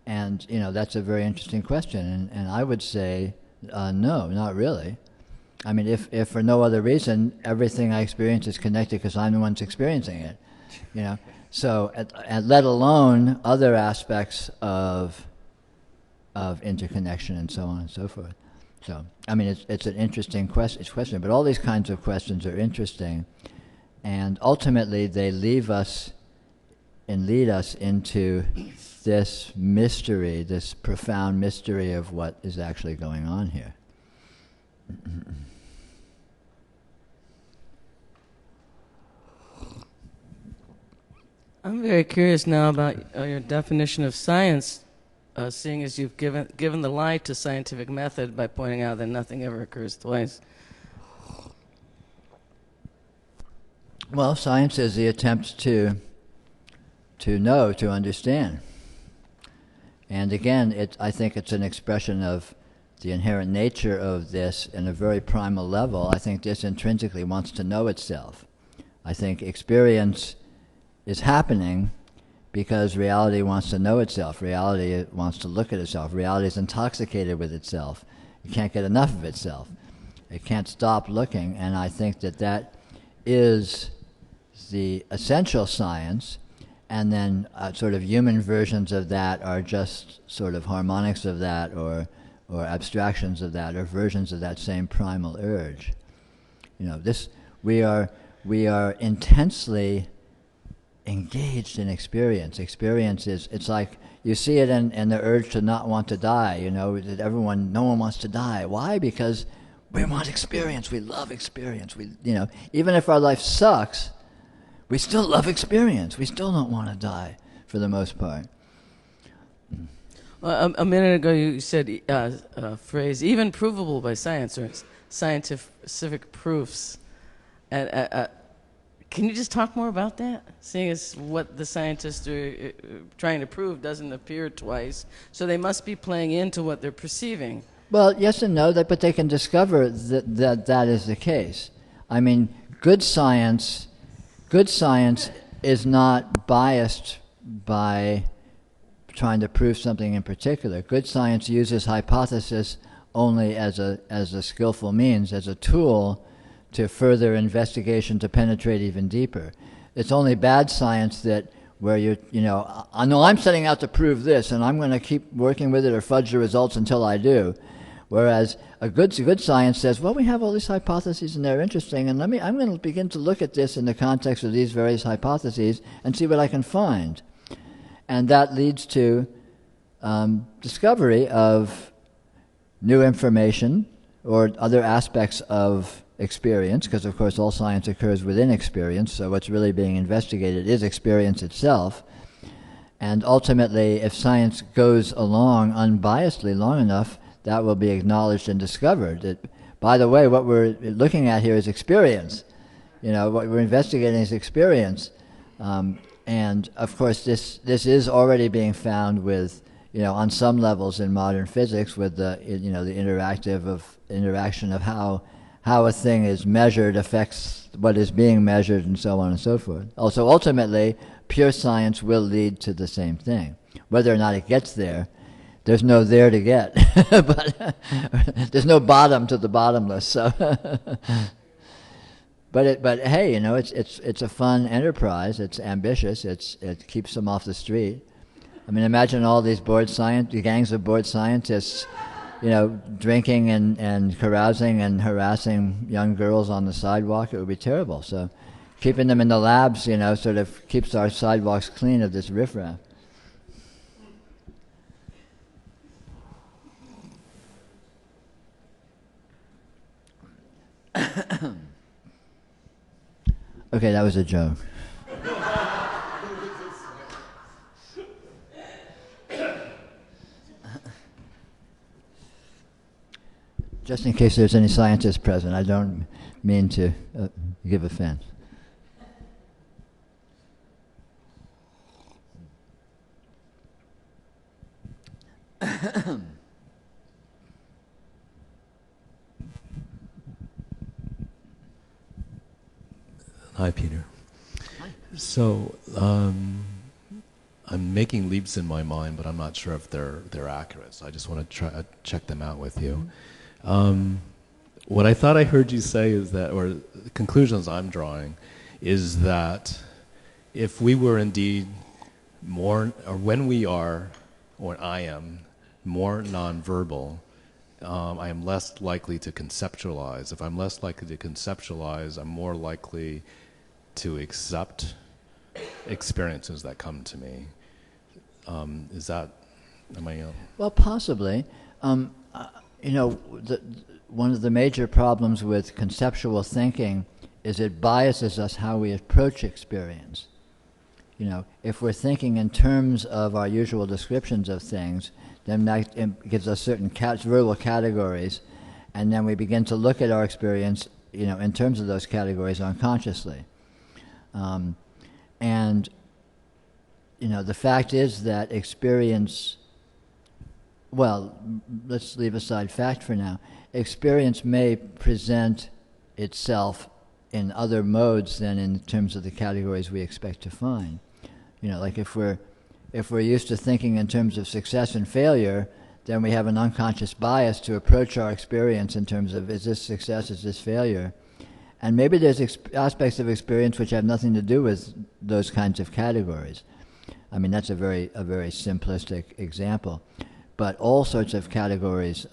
And, that's a very interesting question. And I would say, no, not really. I mean, if for no other reason, everything I experience is connected because I'm the one experiencing it, So, and let alone other aspects of interconnection and so on and so forth. So, I mean, it's an interesting question, but all these kinds of questions are interesting, and ultimately they leave us and lead us into this mystery, this profound mystery of what is actually going on here. I'm very curious now about your definition of science, seeing as you've given the lie to scientific method by pointing out that nothing ever occurs twice. Well, science is the attempt to know, to understand. And again, I think it's an expression of the inherent nature of this in a very primal level. I think this intrinsically wants to know itself. I think experience is happening because reality wants to know itself. Reality wants to look at itself. Reality is intoxicated with itself. It can't get enough of itself. It can't stop looking, and I think that is the essential science, and then sort of human versions of that are just sort of harmonics of that, or abstractions of that, or versions of that same primal urge. We are intensely engaged in experience. Experience it's like you see it in the urge to not want to die. That no one wants to die. Why? Because we want experience. We love experience. Even if our life sucks, we still love experience. We still don't want to die, for the most part. Well, a minute ago you said a phrase, even provable by science, or scientific proofs. Can you just talk more about that? Seeing as what the scientists are trying to prove doesn't appear twice, so they must be playing into what they're perceiving. Well, yes and no, but they can discover that is the case. I mean, good science is not biased by trying to prove something in particular. Good science uses hypothesis only as a skillful means, as a tool to further investigation, to penetrate even deeper. It's only bad science where I know I'm setting out to prove this, and I'm going to keep working with it or fudge the results until I do. Whereas a good science says, well, we have all these hypotheses and they're interesting, and I'm going to begin to look at this in the context of these various hypotheses and see what I can find. And that leads to discovery of new information or other aspects of experience, because of course all science occurs within experience, so what's really being investigated is experience itself. And ultimately, if science goes along unbiasedly long enough, that will be acknowledged and discovered. By the way, what we're looking at here is experience. What we're investigating is experience. And of course, this is already being found with, on some levels in modern physics, with the interaction of how a thing is measured affects what is being measured, and so on and so forth. Also, ultimately, pure science will lead to the same thing. Whether or not it gets there, there's no there to get, but there's no bottom to the bottomless. So, but hey, it's a fun enterprise. It's ambitious. It keeps them off the street. I mean, imagine all these gangs of bored scientists, drinking and carousing and harassing young girls on the sidewalk. It would be terrible. So, keeping them in the labs, sort of keeps our sidewalks clean of this riffraff. Okay, that was a joke. Just in case there's any scientists present, I don't mean to give offense. Hi, Peter. Hi. So, I'm making leaps in my mind, but I'm not sure if they're accurate. So I just want to try check them out with you. What I thought I heard you say is that, or the conclusions I'm drawing, is that if we were indeed more, or when we are, or I am, more nonverbal, I am less likely to conceptualize. If I'm less likely to conceptualize, I'm more likely to accept experiences that come to me. Is that, am I... Well, possibly. One of the major problems with conceptual thinking is it biases us how we approach experience. If we're thinking in terms of our usual descriptions of things, then that gives us certain verbal categories, and then we begin to look at our experience, in terms of those categories unconsciously. And the fact is that experience, well, let's leave aside fact for now. Experience may present itself in other modes than in terms of the categories we expect to find. Like if we're used to thinking in terms of success and failure, then we have an unconscious bias to approach our experience in terms of, is this success, is this failure? And maybe there's aspects of experience which have nothing to do with those kinds of categories. I mean, that's a very simplistic example. But all sorts of categories,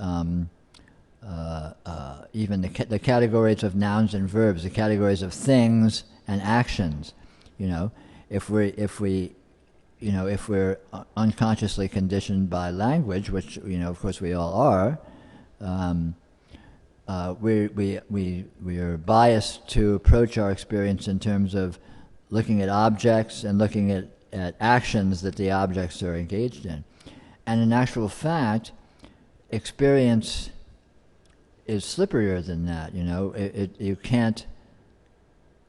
even the categories of nouns and verbs, the categories of things and actions, if we're unconsciously conditioned by language, which of course we all are, we are biased to approach our experience in terms of looking at objects and looking at actions that the objects are engaged in. And in actual fact, experience is slipperier than that. You can't,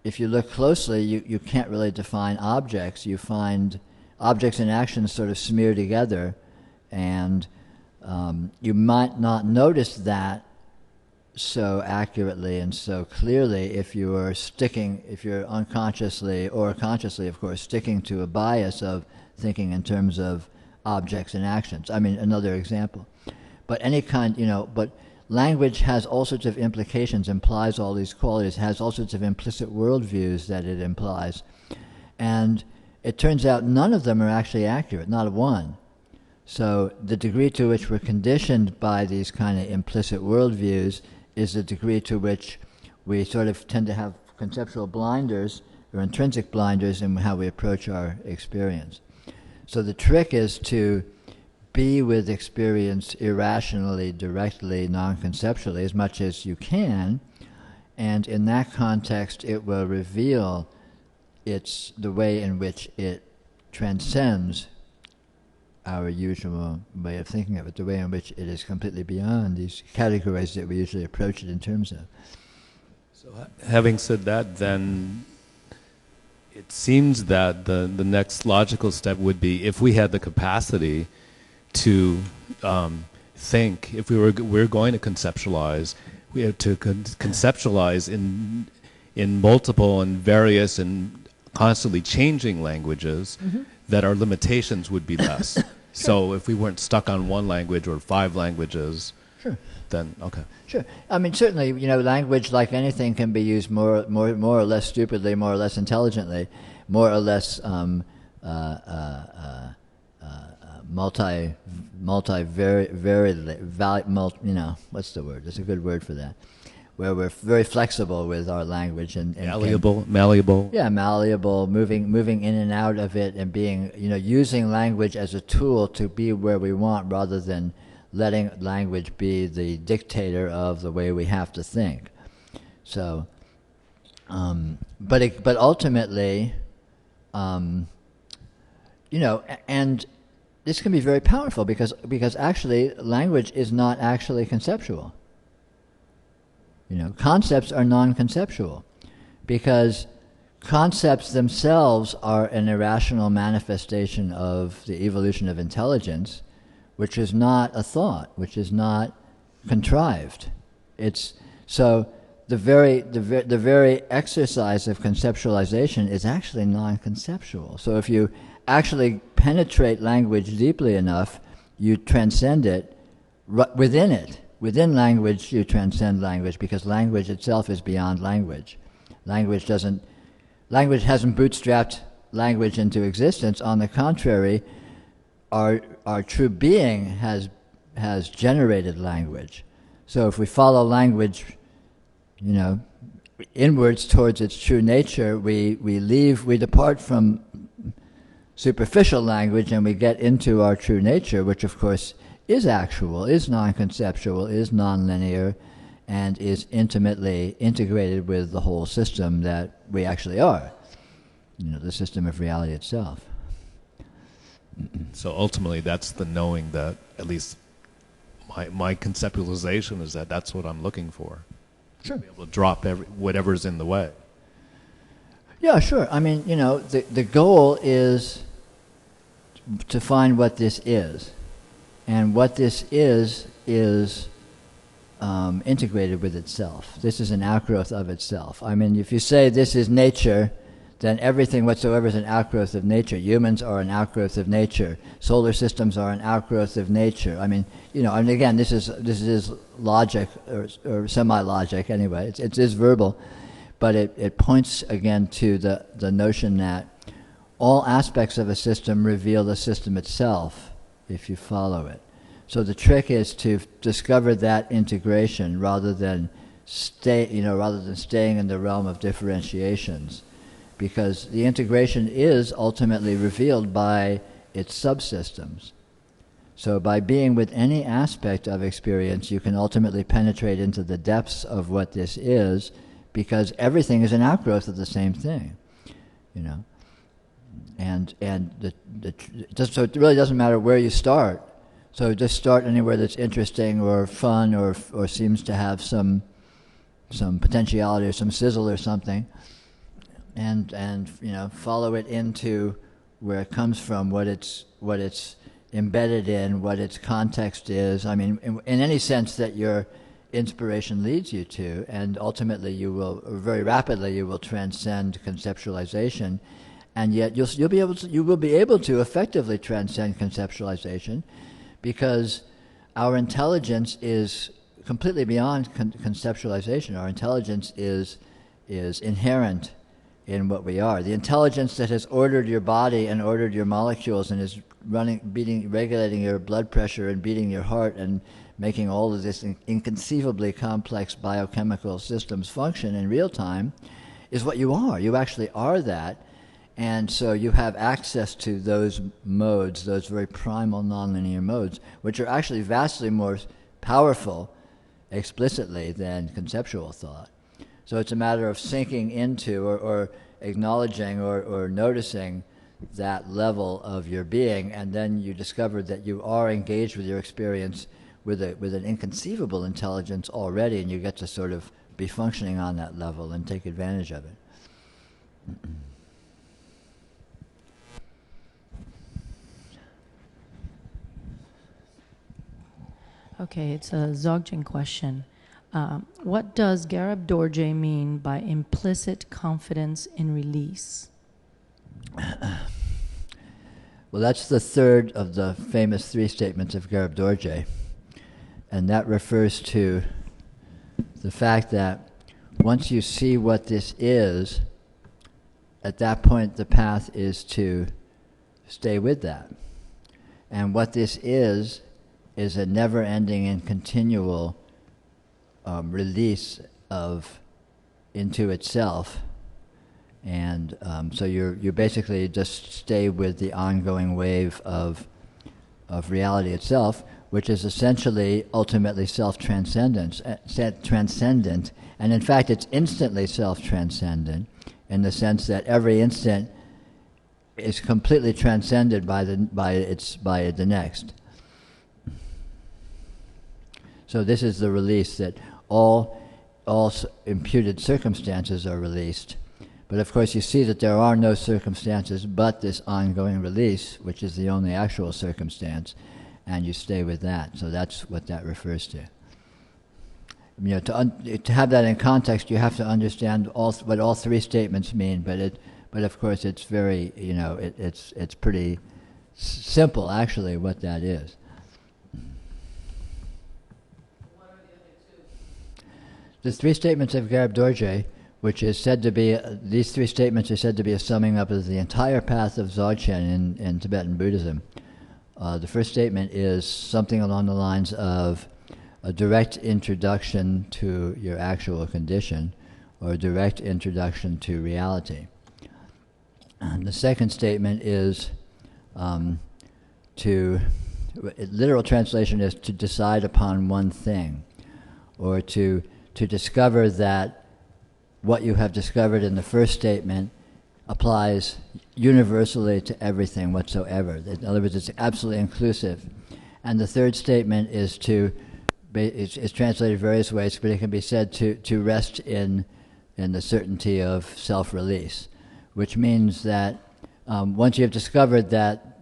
if you look closely, you can't really define objects. You find objects and actions sort of smear together, and you might not notice that so accurately and so clearly if you're unconsciously or consciously, of course, sticking to a bias of thinking in terms of objects and actions. I mean, another example. But any kind, but language has all sorts of implications, implies all these qualities, has all sorts of implicit worldviews that it implies. And it turns out none of them are actually accurate, not one. So the degree to which we're conditioned by these kind of implicit worldviews is the degree to which we sort of tend to have conceptual blinders or intrinsic blinders in how we approach our experience. So the trick is to be with experience irrationally, directly, non-conceptually, as much as you can, and in that context it will reveal the way in which it transcends our usual way of thinking of it, the way in which it is completely beyond these categories that we usually approach it in terms of. So having said that, then it seems that the next logical step would be, if we had the capacity to think, if we're going to conceptualize, we have to conceptualize in multiple and various and constantly changing languages, that our limitations would be less. Sure. So if we weren't stuck on one language or 5 languages, sure, then okay. Sure. I mean, certainly, language, like anything, can be used more or less stupidly, more or less intelligently, more or less what's the word? There's a good word for that. Where we're very flexible with our language and malleable. Yeah, malleable, moving in and out of it, and being, using language as a tool to be where we want, rather than letting language be the dictator of the way we have to think. So, but ultimately, and this can be very powerful because actually language is not actually conceptual. Concepts are non-conceptual because concepts themselves are an irrational manifestation of the evolution of intelligence, which is not a thought, which is not contrived. It's so the very exercise of conceptualization is actually non-conceptual. So if you actually penetrate language deeply enough, you transcend it within it. Within language, you transcend language, because language itself is beyond language. Language hasn't bootstrapped language into existence. On the contrary, our true being has generated language. So if we follow language, inwards towards its true nature, we depart from superficial language and we get into our true nature, which of course is actual, is non-conceptual, is non-linear, and is intimately integrated with the whole system that we actually are, the system of reality itself. So ultimately, that's the knowing that, at least my conceptualization is that that's what I'm looking for. Sure. Be able to drop whatever's in the way. Yeah, sure. I mean, the goal is to find what this is. And what this is integrated with itself. This is an outgrowth of itself. I mean, if you say this is nature, then everything whatsoever is an outgrowth of nature. Humans are an outgrowth of nature. Solar systems are an outgrowth of nature. I mean, and again, this is logic or semi-logic anyway. It is verbal, but it points again to the notion that all aspects of a system reveal the system itself, if you follow it. So the trick is to discover that integration rather than staying in the realm of differentiations, because the integration is ultimately revealed by its subsystems. So by being with any aspect of experience, you can ultimately penetrate into the depths of what this is, because everything is an outgrowth of the same thing, And so it really doesn't matter where you start. So just start anywhere that's interesting or fun or seems to have some potentiality or some sizzle or something, and follow it into where it comes from, what it's embedded in, what its context is. I mean, in any sense that your inspiration leads you to, and ultimately you will transcend conceptualization. And yet you will be able to effectively transcend conceptualization, because our intelligence is completely beyond conceptualization. Our intelligence is inherent in what we are. The intelligence that has ordered your body and ordered your molecules and is regulating your blood pressure and beating your heart and making all of this inconceivably complex biochemical systems function in real time is what you are. You actually are that. And so you have access to those modes, those very primal nonlinear modes, which are actually vastly more powerful explicitly than conceptual thought. So it's a matter of sinking into or acknowledging or noticing that level of your being, and then you discover that you are engaged with your experience with an inconceivable intelligence already, and you get to sort of be functioning on that level and take advantage of it. Okay, it's a Dzogchen question. What does Garab Dorje mean by implicit confidence in release? Well, that's the third of the famous three statements of Garab Dorje. And that refers to the fact that once you see what this is, at that point the path is to stay with that. And what this is a never-ending and continual release into itself. And so you basically just stay with the ongoing wave of reality itself, which is essentially ultimately self-transcendent, and in fact it's instantly self-transcendent in the sense that every instant is completely transcended by the next. So this is the release, that all imputed circumstances are released. But of course you see that there are no circumstances but this ongoing release, which is the only actual circumstance, and you stay with that. So that's what that refers to. To have that in context, you have to understand what all three statements mean, But of course, it's very, it's pretty simple, actually, what that is. The three statements of Garab Dorje, which is said to be, these three statements are said to be a summing up of the entire path of Dzogchen in Tibetan Buddhism. The first statement is something along the lines of a direct introduction to your actual condition, or a direct introduction to reality. And the second statement is literal translation is to decide upon one thing, or to discover that what you have discovered in the first statement applies universally to everything whatsoever. In other words, it's absolutely inclusive. And the third statement is it's translated various ways, but it can be said to rest in the certainty of self-release, which means that once you've discovered that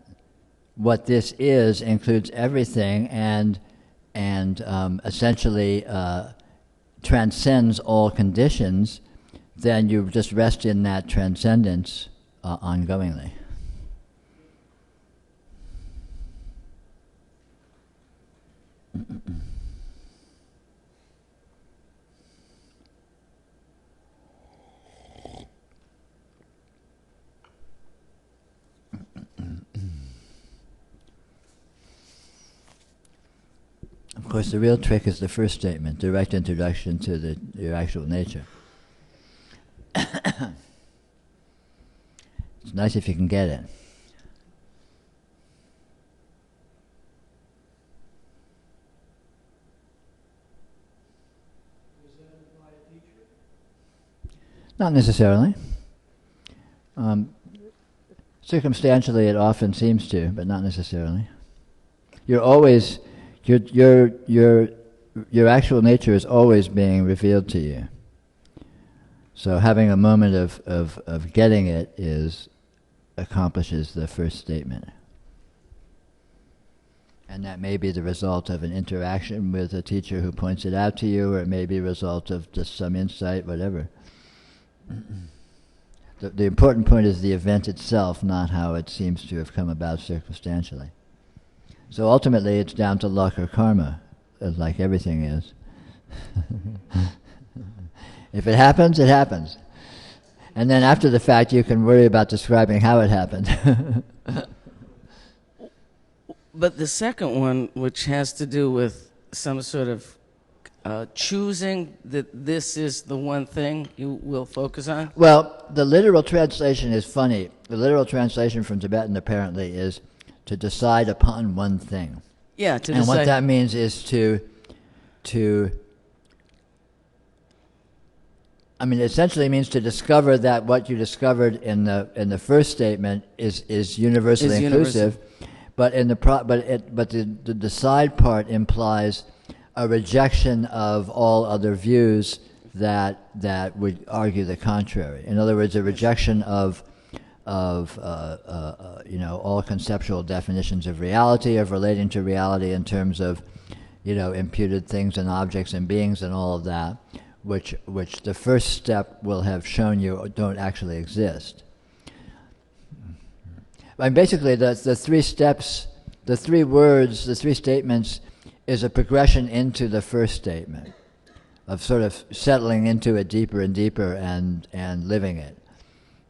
what this is includes everything and essentially transcends all conditions, then you just rest in that transcendence ongoingly. Of course, the real trick is the first statement, direct introduction to your actual nature. It's nice if you can get it. Not necessarily. Circumstantially, it often seems to, but not necessarily. You're always, your actual nature is always being revealed to you. So having a moment of getting it accomplishes the first statement. And that may be the result of an interaction with a teacher who points it out to you, or it may be a result of just some insight, whatever. The important point is the event itself, not how it seems to have come about circumstantially. So ultimately, it's down to luck or karma, like everything is. If it happens, it happens. And then after the fact, you can worry about describing how it happened. But the second one, which has to do with some sort of choosing that this is the one thing you will focus on? Well, the literal translation is funny. The literal translation from Tibetan apparently is to decide upon one thing. Yeah, to and decide. what that means is to I mean, it essentially means to discover that what you discovered in the first statement is universally inclusive, but the decide part implies a rejection of all other views that would argue the contrary. In other words, a rejection of all conceptual definitions of reality, of relating to reality in terms of imputed things and objects and beings and all of that, which the first step will have shown you don't actually exist. And basically, the three steps, the three words, the three statements is a progression into the first statement of sort of settling into it deeper and deeper and living it.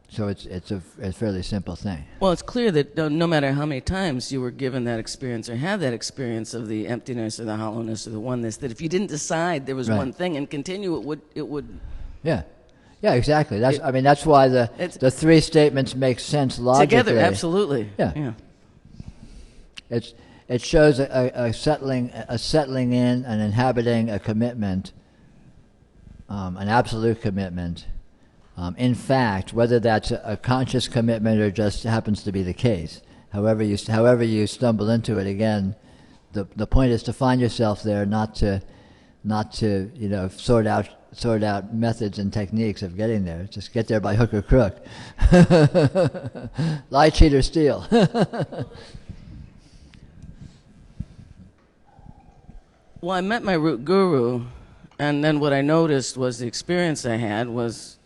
So it's a fairly simple thing. Well, it's clear that no matter how many times you were given that experience or had that experience of the emptiness or the hollowness or the oneness, that if you didn't decide there was one thing and continue, it would. Yeah, exactly. That's why the three statements make sense logically. Together, absolutely. Yeah. It shows a settling in, an inhabiting, a commitment, an absolute commitment. In fact, whether that's a conscious commitment or just happens to be the case, however you stumble into it, again, the point is to find yourself there, not to sort out methods and techniques of getting there. Just get there by hook or crook. Lie, cheat, or steal. Well, I met my root guru, and then what I noticed was the experience I had was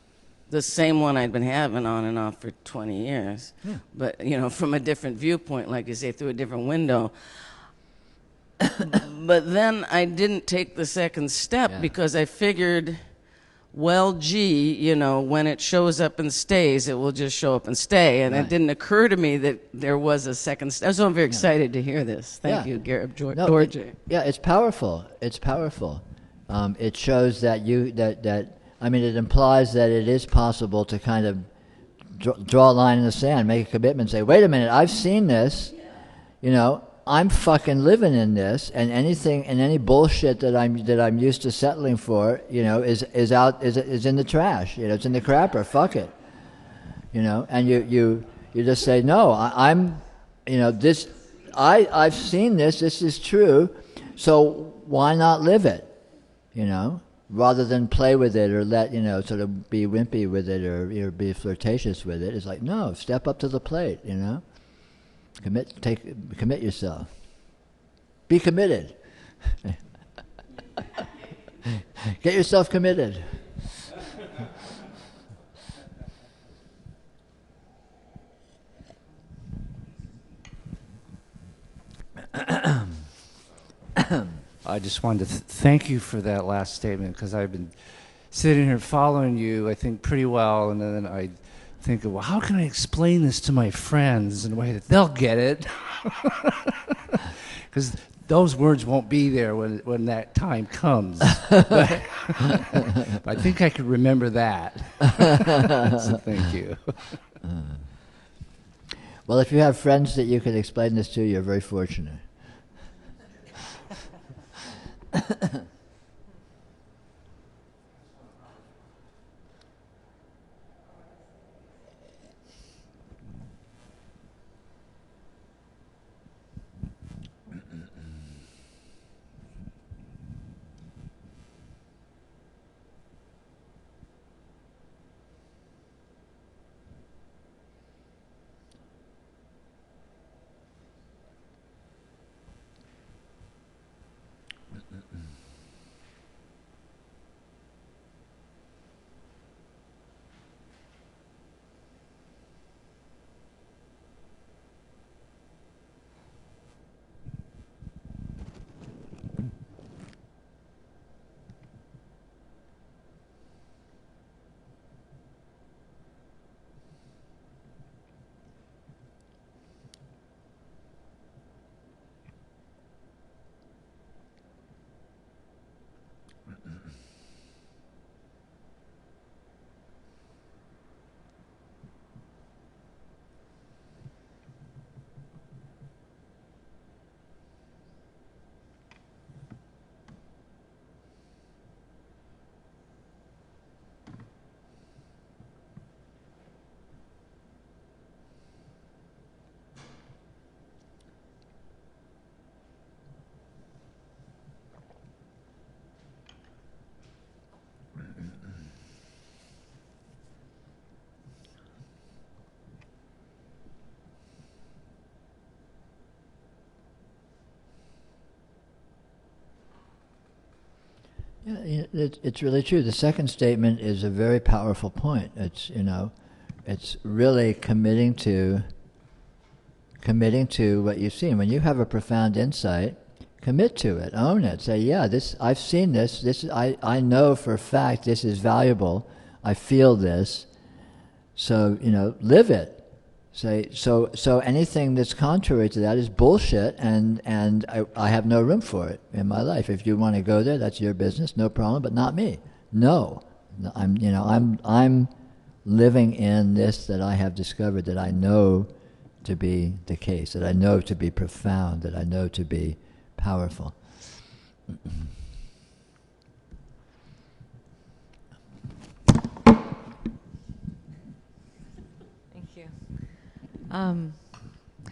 the same one I'd been having on and off for 20 years. Yeah. But, from a different viewpoint, like you say, through a different window. But then I didn't take the second step Yeah. because I figured, well, gee, when it shows up and stays, it will just show up and stay. And Right. it didn't occur to me that there was a second step. So I'm very excited to hear this. Thank Yeah. you, Garrett No, Dorje. yeah, it's powerful. It's powerful. It shows that it implies that it is possible to kind of draw a line in the sand, make a commitment, say, wait a minute, I've seen this, I'm fucking living in this, and any bullshit that I'm used to settling for, is in the trash, it's in the crapper, fuck it, and you just say, no, I've seen this is true, so why not live it, rather than play with it or let, sort of be wimpy with it or be flirtatious with it. It's like, no, step up to the plate, Commit yourself. Be committed. Get yourself committed. I just wanted to thank you for that last statement, because I've been sitting here following you, I think, pretty well, and then I think, well, how can I explain this to my friends in a way that they'll get it? Because those words won't be there when that time comes. But I think I could remember that. So thank you. Well, if you have friends that you can explain this to, you're very fortunate. Yeah, it's really true. The second statement is a very powerful point. It's really committing to what you've seen. When you have a profound insight, commit to it, own it. Say, yeah, I've seen this. I know for a fact this is valuable. I feel this. So live it. Say so anything that's contrary to that is bullshit, and I have no room for it in my life. If you want to go there, that's your business, no problem, but not me. No, I'm living in this that I have discovered, that I know to be the case, that I know to be profound, that I know to be powerful.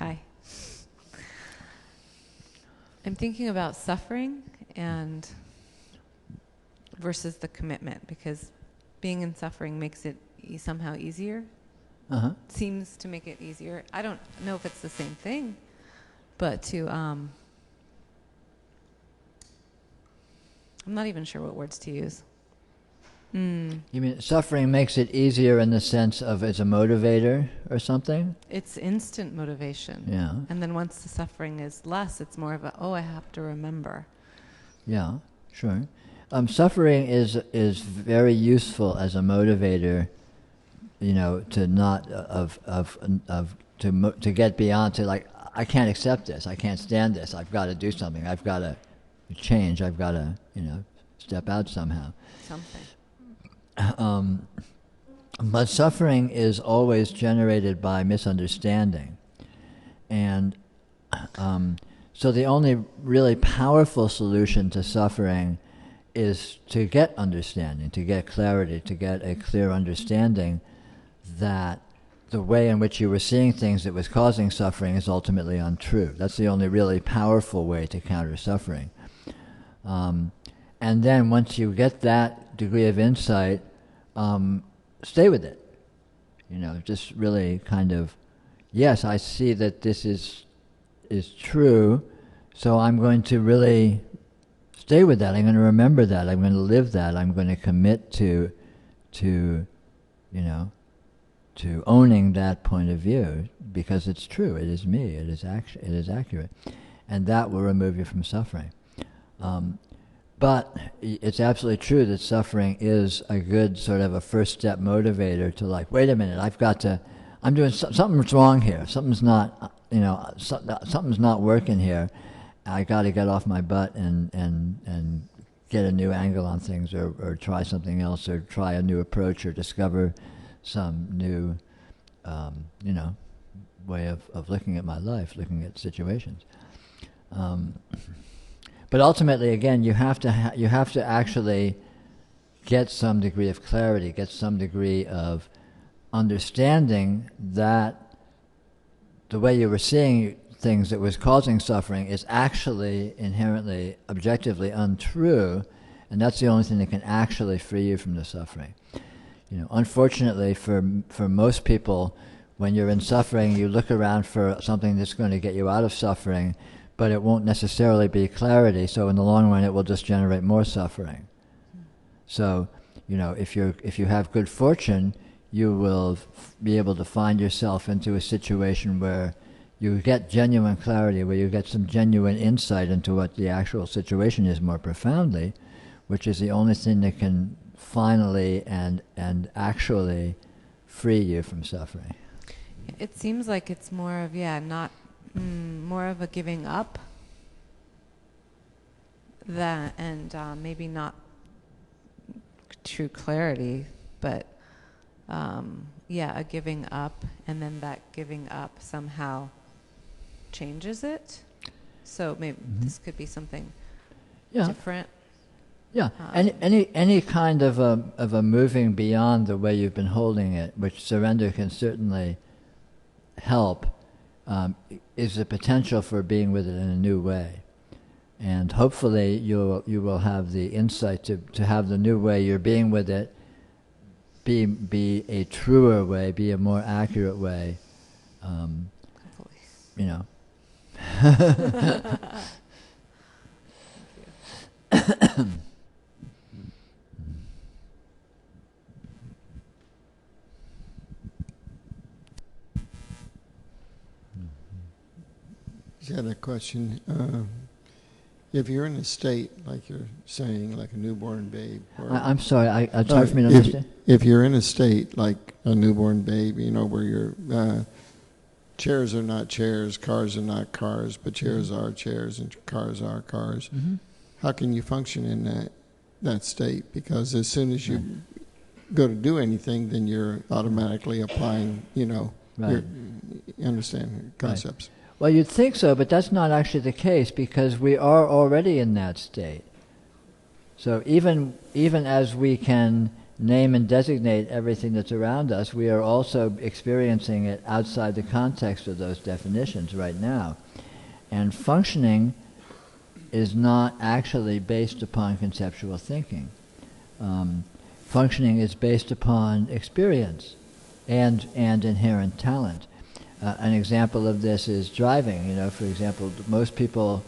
Hi. I'm thinking about suffering and versus the commitment, because being in suffering makes it somehow easier. Seems to make it easier. I don't know if it's the same thing, but I'm not even sure what words to use. Mm. You mean suffering makes it easier in the sense of it's a motivator or something? It's instant motivation. Yeah. And then once the suffering is less, it's more of a, I have to remember. Yeah, sure. Suffering is very useful as a motivator, to not to get beyond, to like, I can't accept this, I can't stand this, I've got to do something, I've got to change, I've got to step out somehow. Something. But suffering is always generated by misunderstanding, and so the only really powerful solution to suffering is to get understanding, to get clarity, to get a clear understanding that the way in which you were seeing things that was causing suffering is ultimately untrue. That's the only really powerful way to counter suffering. And then once you get that degree of insight, stay with it. Just really kind of, yes, I see that this is true, so I'm going to really stay with that. I'm going to remember that. I'm going to live that. I'm going to commit to owning that point of view because it's true. It is me. It is accurate, and that will remove you from suffering. But it's absolutely true that suffering is a good sort of a first step motivator to like, wait a minute, I'm doing something's wrong here. Something's not, something's not working here. I got to get off my butt and get a new angle on things, or try something else, or try a new approach, or discover some new, way of looking at my life, looking at situations. But ultimately, again, you have to actually get some degree of clarity, get some degree of understanding that the way you were seeing things that was causing suffering is actually inherently, objectively untrue, and that's the only thing that can actually free you from the suffering. Unfortunately, for most people, when you're in suffering, you look around for something that's going to get you out of suffering, but it won't necessarily be clarity, so in the long run it will just generate more suffering. So, if you have good fortune, you will be able to find yourself into a situation where you get genuine clarity, where you get some genuine insight into what the actual situation is more profoundly, which is the only thing that can finally and actually free you from suffering. It seems like it's more of, more of a giving up that, and maybe not true clarity, but a giving up, and then that giving up somehow changes it. So maybe this could be something different. Yeah, any kind of a moving beyond the way you've been holding it, which surrender can certainly help, is the potential for being with it in a new way. And hopefully you will have the insight to have the new way you're being with it be a truer way, be a more accurate way. Just had a question. If you're in a state, like you're saying, like a newborn babe. I'm sorry, it's hard for me to understand. If you're in a state like a newborn babe, where your chairs are not chairs, cars are not cars, but chairs are chairs and cars are cars, how can you function in that state? Because as soon as you go to do anything, then you're automatically applying, you understand concepts. Right. Well, you'd think so, but that's not actually the case, because we are already in that state. So even as we can name and designate everything that's around us, we are also experiencing it outside the context of those definitions right now. And functioning is not actually based upon conceptual thinking. Functioning is based upon experience and inherent talent. An example of this is driving. For example, most people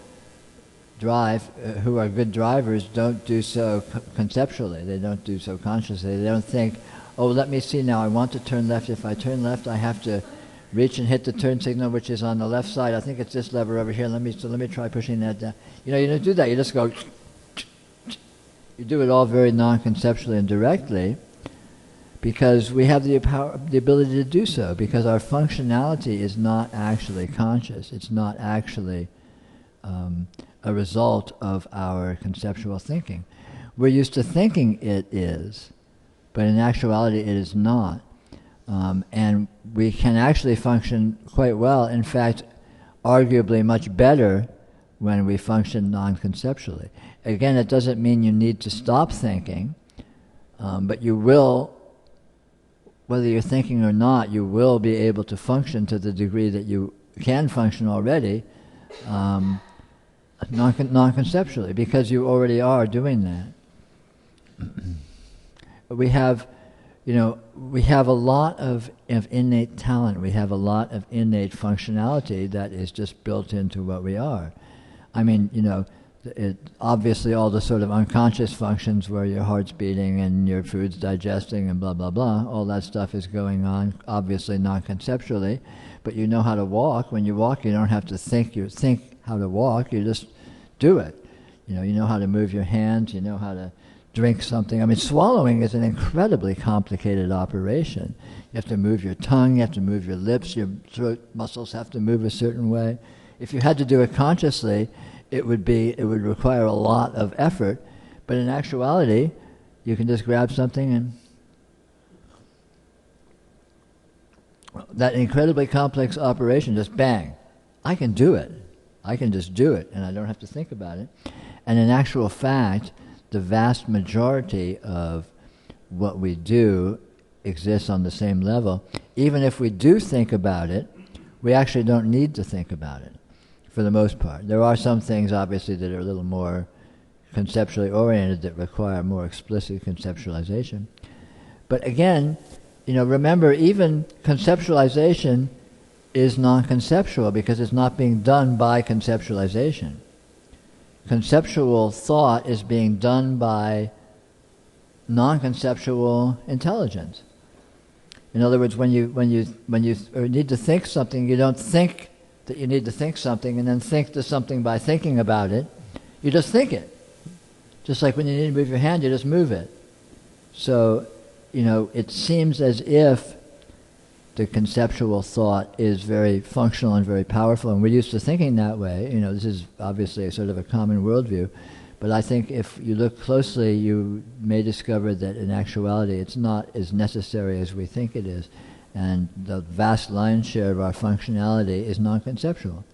drive, who are good drivers, don't do so conceptually. They don't do so consciously. They don't think, oh, let me see now, I want to turn left. If I turn left, I have to reach and hit the turn signal, which is on the left side. I think it's this lever over here. Let me try pushing that down. You don't do that. You just go, you do it all very non-conceptually and directly, because we have the ability to do so, because our functionality is not actually conscious. It's not actually a result of our conceptual thinking. We're used to thinking it is, but in actuality it is not. And we can actually function quite well, in fact, arguably much better when we function non-conceptually. Again, it doesn't mean you need to stop thinking, but you will, whether you're thinking or not, you will be able to function to the degree that you can function already, non-conceptually, because you already are doing that. We have a lot of innate talent. We have a lot of innate functionality that is just built into what we are. I mean, obviously all the sort of unconscious functions where your heart's beating and your food's digesting and blah, blah, blah, all that stuff is going on, obviously non-conceptually, but you know how to walk. When you walk, you don't have to think how to walk, you just do it. You know how to move your hands, you know how to drink something. I mean, swallowing is an incredibly complicated operation. You have to move your tongue, you have to move your lips, your throat muscles have to move a certain way. If you had to do it consciously, it would require a lot of effort, but in actuality, you can just grab something and that incredibly complex operation, just bang. I can do it. I can just do it, and I don't have to think about it. And in actual fact, the vast majority of what we do exists on the same level. Even if we do think about it, we actually don't need to think about it, for the most part. There are some things, obviously, that are a little more conceptually oriented that require more explicit conceptualization. But again, remember, even conceptualization is non-conceptual because it's not being done by conceptualization. Conceptual thought is being done by non-conceptual intelligence. In other words, when you need to think something, you don't think that you need to think something and then think to something by thinking about it. You just think it. Just like when you need to move your hand, you just move it. So, it seems as if the conceptual thought is very functional and very powerful, and we're used to thinking that way. This is obviously a sort of a common worldview, but I think if you look closely, you may discover that in actuality it's not as necessary as we think it is, and the vast lion's share of our functionality is non-conceptual.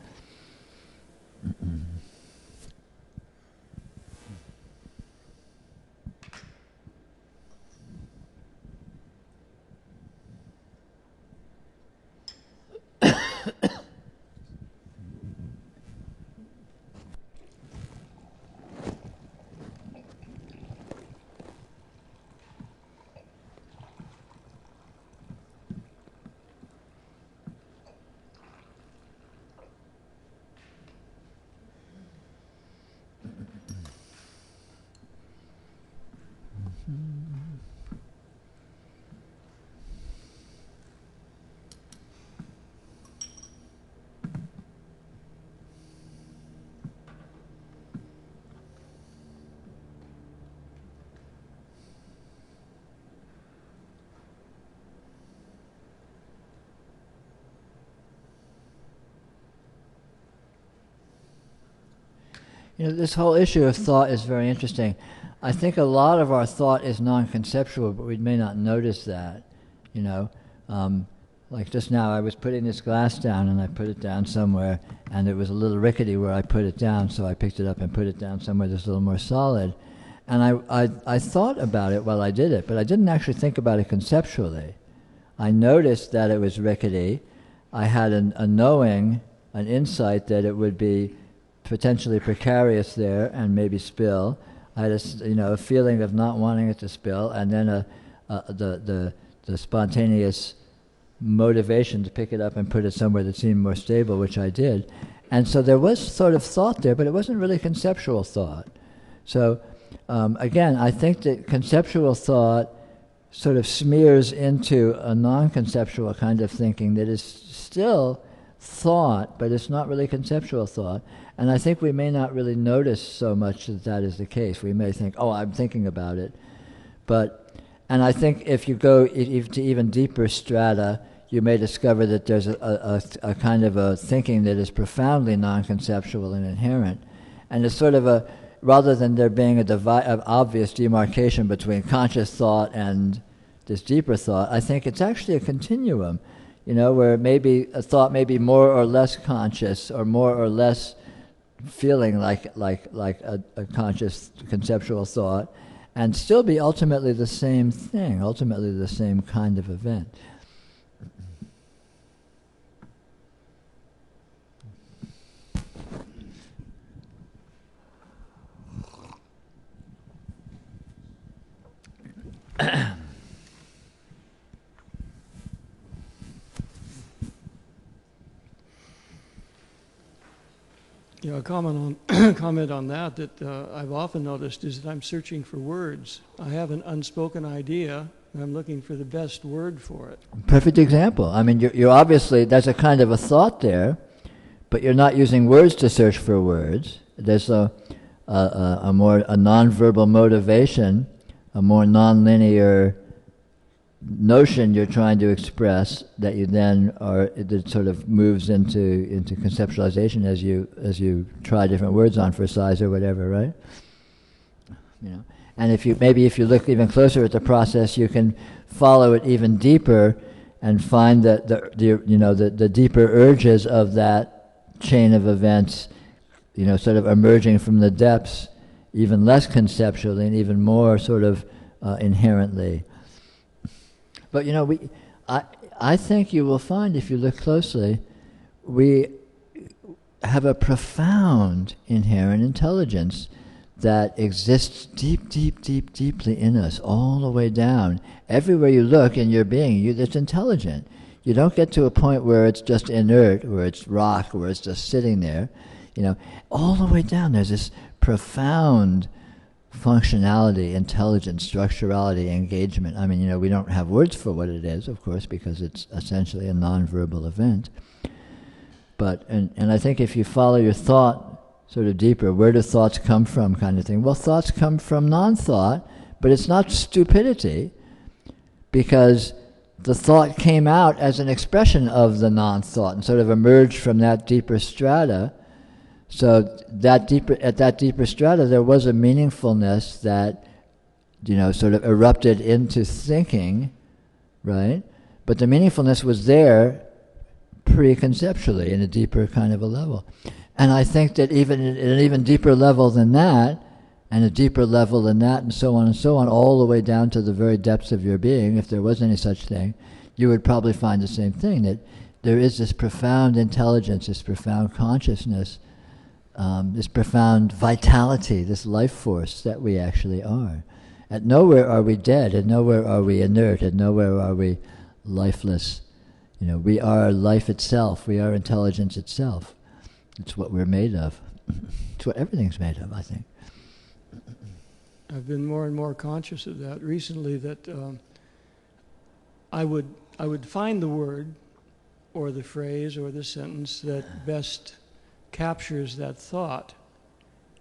This whole issue of thought is very interesting. I think a lot of our thought is non-conceptual, but we may not notice that. Like just now, I was putting this glass down, and I put it down somewhere, and it was a little rickety where I put it down, so I picked it up and put it down somewhere that's a little more solid. And I thought about it while I did it, but I didn't actually think about it conceptually. I noticed that it was rickety. I had a knowing, an insight that it would be potentially precarious there and maybe spill. I had a feeling of not wanting it to spill, and then the spontaneous motivation to pick it up and put it somewhere that seemed more stable, which I did. And so there was sort of thought there, but it wasn't really conceptual thought. So again, I think that conceptual thought sort of smears into a non-conceptual kind of thinking that is still thought, but it's not really conceptual thought. And I think we may not really notice so much that that is the case. We may think, oh, I'm thinking about it. And I think if you go to even deeper strata, you may discover that there's a kind of a thinking that is profoundly non-conceptual and inherent. And it's sort of rather than there being an obvious demarcation between conscious thought and this deeper thought, I think it's actually a continuum, where maybe a thought may be more or less conscious or more or less feeling like a conscious conceptual thought, and still be ultimately the same thing, ultimately the same kind of event. A comment on that I've often noticed is that I'm searching for words. I have an unspoken idea, and I'm looking for the best word for it. Perfect example. I mean, you're obviously, there's a kind of a thought there, but you're not using words to search for words. There's a non-verbal motivation, a more non-linear notion you're trying to express that you then that sort of moves into conceptualization as you try different words on for size or whatever, right? And if you look even closer at the process, you can follow it even deeper and find that the deeper urges of that chain of events, sort of emerging from the depths, even less conceptually and even more sort of inherently. But I think you will find, if you look closely, we have a profound inherent intelligence that exists deeply in us, all the way down. Everywhere you look in your being, it's intelligent. You don't get to a point where it's just inert, where it's rock, where it's just sitting there. All the way down, there's this profound functionality, intelligence, structurality, engagement. I mean, we don't have words for what it is, of course, because it's essentially a non-verbal event. But, and I think if you follow your thought sort of deeper, where do thoughts come from kind of thing? Well, thoughts come from non-thought, but it's not stupidity, because the thought came out as an expression of the non-thought and sort of emerged from that deeper strata. So at that deeper strata, there was a meaningfulness that, sort of erupted into thinking, right? But the meaningfulness was there preconceptually in a deeper kind of a level. And I think that even at an even deeper level than that, and a deeper level than that, and so on, all the way down to the very depths of your being, if there was any such thing, you would probably find the same thing, that there is this profound intelligence, this profound consciousness, this profound vitality, this life force that we actually are. At nowhere are we dead, and nowhere are we inert, and nowhere are we lifeless. We are life itself, we are intelligence itself. It's what we're made of. It's what everything's made of, I think. I've been more and more conscious of that recently, that I would find the word or the phrase or the sentence that best captures that thought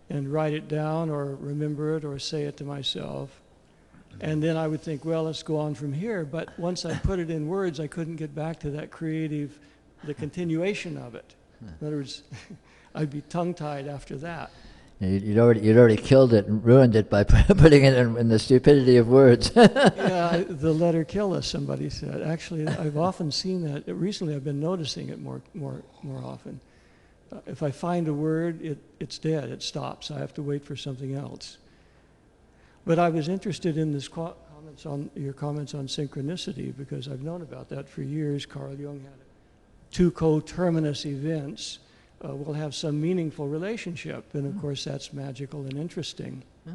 and write it down or remember it or say it to myself. And then I would think, well, let's go on from here. But once I put it in words, I couldn't get back to that the continuation of it. In other words, I'd be tongue-tied after that. You'd already killed it and ruined it by putting it in the stupidity of words. Yeah, the letter kill, as somebody said. Actually, I've often seen that. Recently, I've been noticing it more often. If I find a word, it's dead. It stops. I have to wait for something else. But I was interested in your comments on synchronicity, because I've known about that for years. Carl Jung had it. Two coterminous events will have some meaningful relationship, and of course that's magical and interesting. Yeah.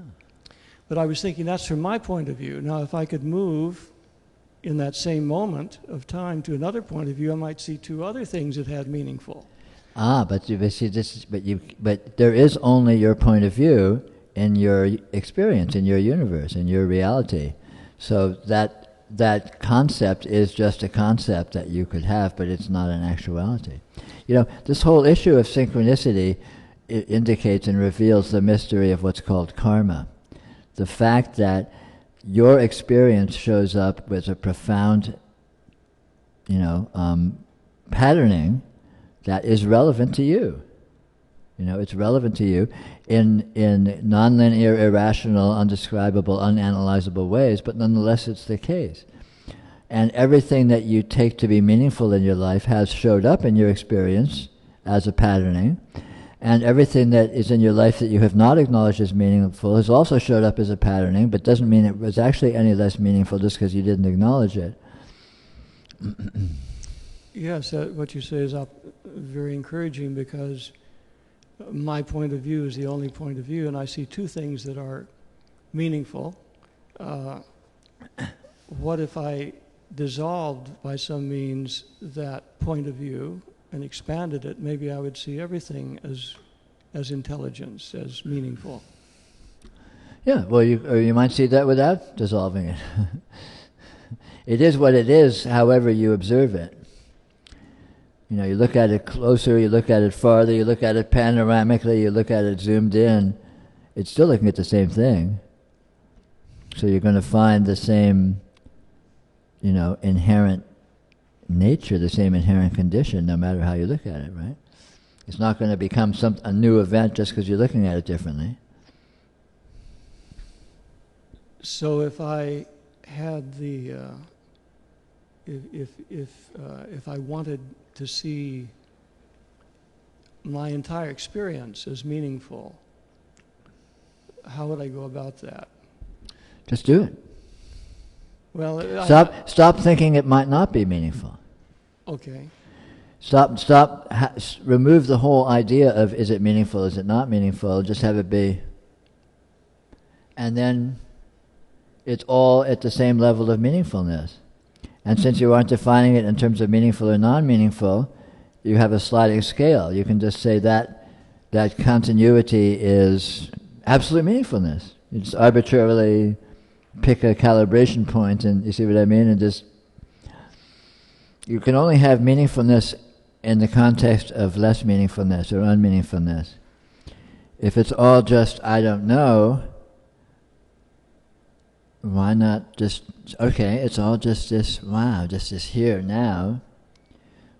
But I was thinking that's from my point of view. Now, if I could move in that same moment of time to another point of view, I might see two other things that had meaningful. But there is only your point of view in your experience, in your universe, in your reality. So that concept is just a concept that you could have, but it's not an actuality. This whole issue of synchronicity indicates and reveals the mystery of what's called karma. The fact that your experience shows up with a profound, patterning that is relevant to you. It's relevant to you in nonlinear, irrational, undescribable, unanalyzable ways, but nonetheless it's the case. And everything that you take to be meaningful in your life has showed up in your experience as a patterning, and everything that is in your life that you have not acknowledged as meaningful has also showed up as a patterning, but doesn't mean it was actually any less meaningful just because you didn't acknowledge it. Yes, what you say is very encouraging, because my point of view is the only point of view, and I see two things that are meaningful. What if I dissolved by some means that point of view and expanded it? Maybe I would see everything as intelligence, as meaningful. Yeah, well, you might see that without dissolving it. It is what it is, however you observe it. You look at it closer, you look at it farther, you look at it panoramically, you look at it zoomed in, it's still looking at the same thing. So you're going to find the same, inherent nature, the same inherent condition, no matter how you look at it, right? It's not going to become a new event just because you're looking at it differently. So if I had if I wanted to see my entire experience as meaningful, how would I go about that? Just do it. Well, Stop thinking it might not be meaningful. Okay. Remove the whole idea of is it meaningful, is it not meaningful, just have it be. And then it's all at the same level of meaningfulness. And since you aren't defining it in terms of meaningful or non-meaningful, you have a sliding scale. You can just say that continuity is absolute meaningfulness. You just arbitrarily pick a calibration point, and you see what I mean? And you can only have meaningfulness in the context of less meaningfulness or unmeaningfulness. If it's all just, I don't know, why not just, okay, it's all just this, wow, just this here, now.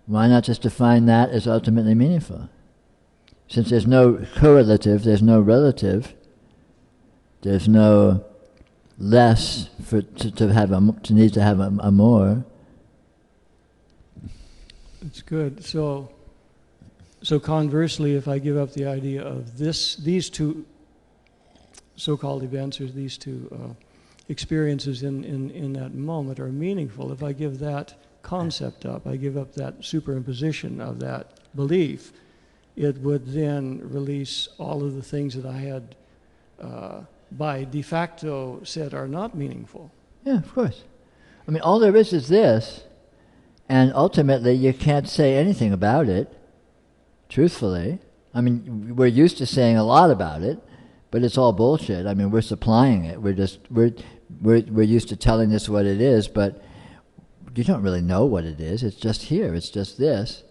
Why not just define that as ultimately meaningful? Since there's no correlative, there's no relative, there's no less to need to have a more. It's good. So conversely, if I give up the idea of these two so-called events, or these two experiences in that moment are meaningful, if I give that concept up, I give up that superimposition of that belief, it would then release all of the things that I had by de facto said are not meaningful. Yeah, of course. I mean, all there is this, and ultimately you can't say anything about it, truthfully. I mean, we're used to saying a lot about it, but it's all bullshit. I mean, we're supplying it. We're used to telling this what it is, but you don't really know what it is. It's just here. It's just this.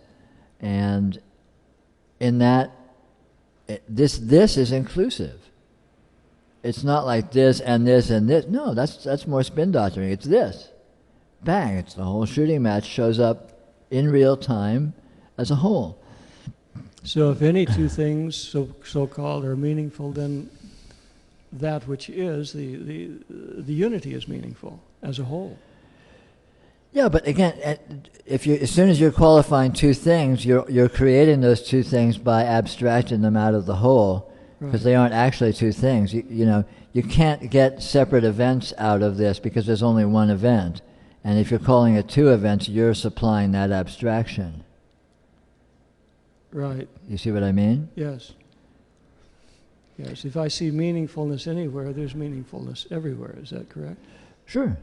And in that, this is inclusive. It's not like this and this and this. No, that's more spin doctoring. It's this. Bang, it's the whole shooting match shows up in real time as a whole. So if any two things so-called are meaningful, then that which is the unity is meaningful as a whole. Yeah, but again, as soon as you're qualifying two things, you're creating those two things by abstracting them out of the whole, because they aren't actually two things. You can't get separate events out of this because there's only one event, and if you're calling it two events, you're supplying that abstraction. Right. You see what I mean? Yes. Yes. If I see meaningfulness anywhere, there's meaningfulness everywhere. Is that correct? Sure.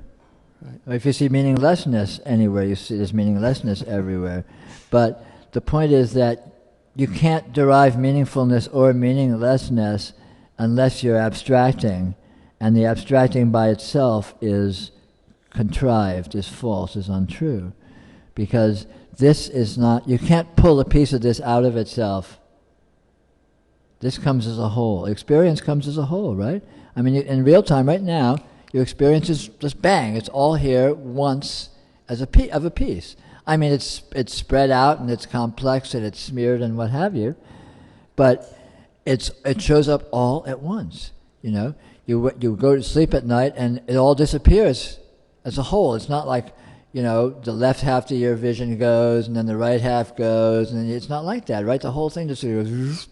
Right. Or if you see meaninglessness anywhere, you see there's meaninglessness everywhere. But the point is that you can't derive meaningfulness or meaninglessness unless you're abstracting, and the abstracting by itself is contrived, is false, is untrue. Because this is not, you can't pull a piece of this out of itself. This comes as a whole. Experience comes as a whole, right? I mean, in real time, right now, your experience is just bang. It's all here once as a piece. I mean, it's spread out and it's complex and it's smeared and what have you, but it shows up all at once. You know, you go to sleep at night and it all disappears as a whole. It's not like, you know, the left half of your vision goes and then the right half goes, and it's not like that, right? The whole thing just goes,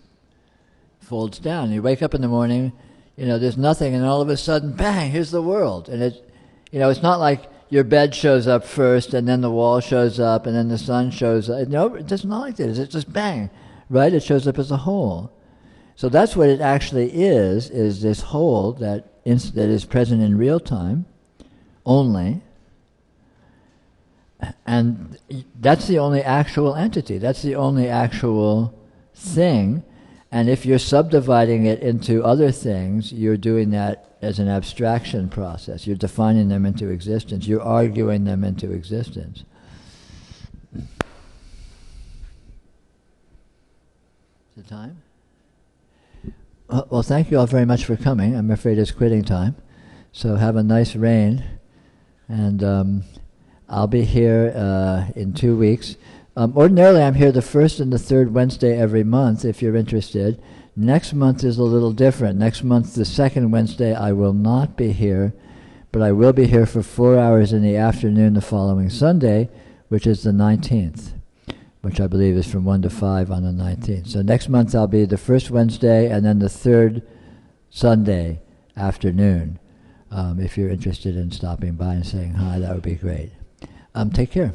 folds down. You wake up in the morning, you know, there's nothing, and all of a sudden, bang, here's the world. And it, you know, it's not like your bed shows up first, and then the wall shows up, and then the sun shows up. No, it's not like this. It's just bang, right? It shows up as a whole. So that's what it actually is this whole that is present in real time only. And that's the only actual entity. That's the only actual thing. And if you're subdividing it into other things, you're doing that as an abstraction process. You're defining them into existence. You're arguing them into existence. Is it time? Well, thank you all very much for coming. I'm afraid it's quitting time. So have a nice rain. And I'll be here in 2 weeks. Ordinarily, I'm here the first and the third Wednesday every month, if you're interested. Next month is a little different. Next month, the second Wednesday, I will not be here, but I will be here for 4 hours in the afternoon the following Sunday, which is the 19th, which I believe is from 1 to 5 on the 19th. So next month, I'll be the first Wednesday and then the third Sunday afternoon. If you're interested in stopping by and saying hi, that would be great. Take care.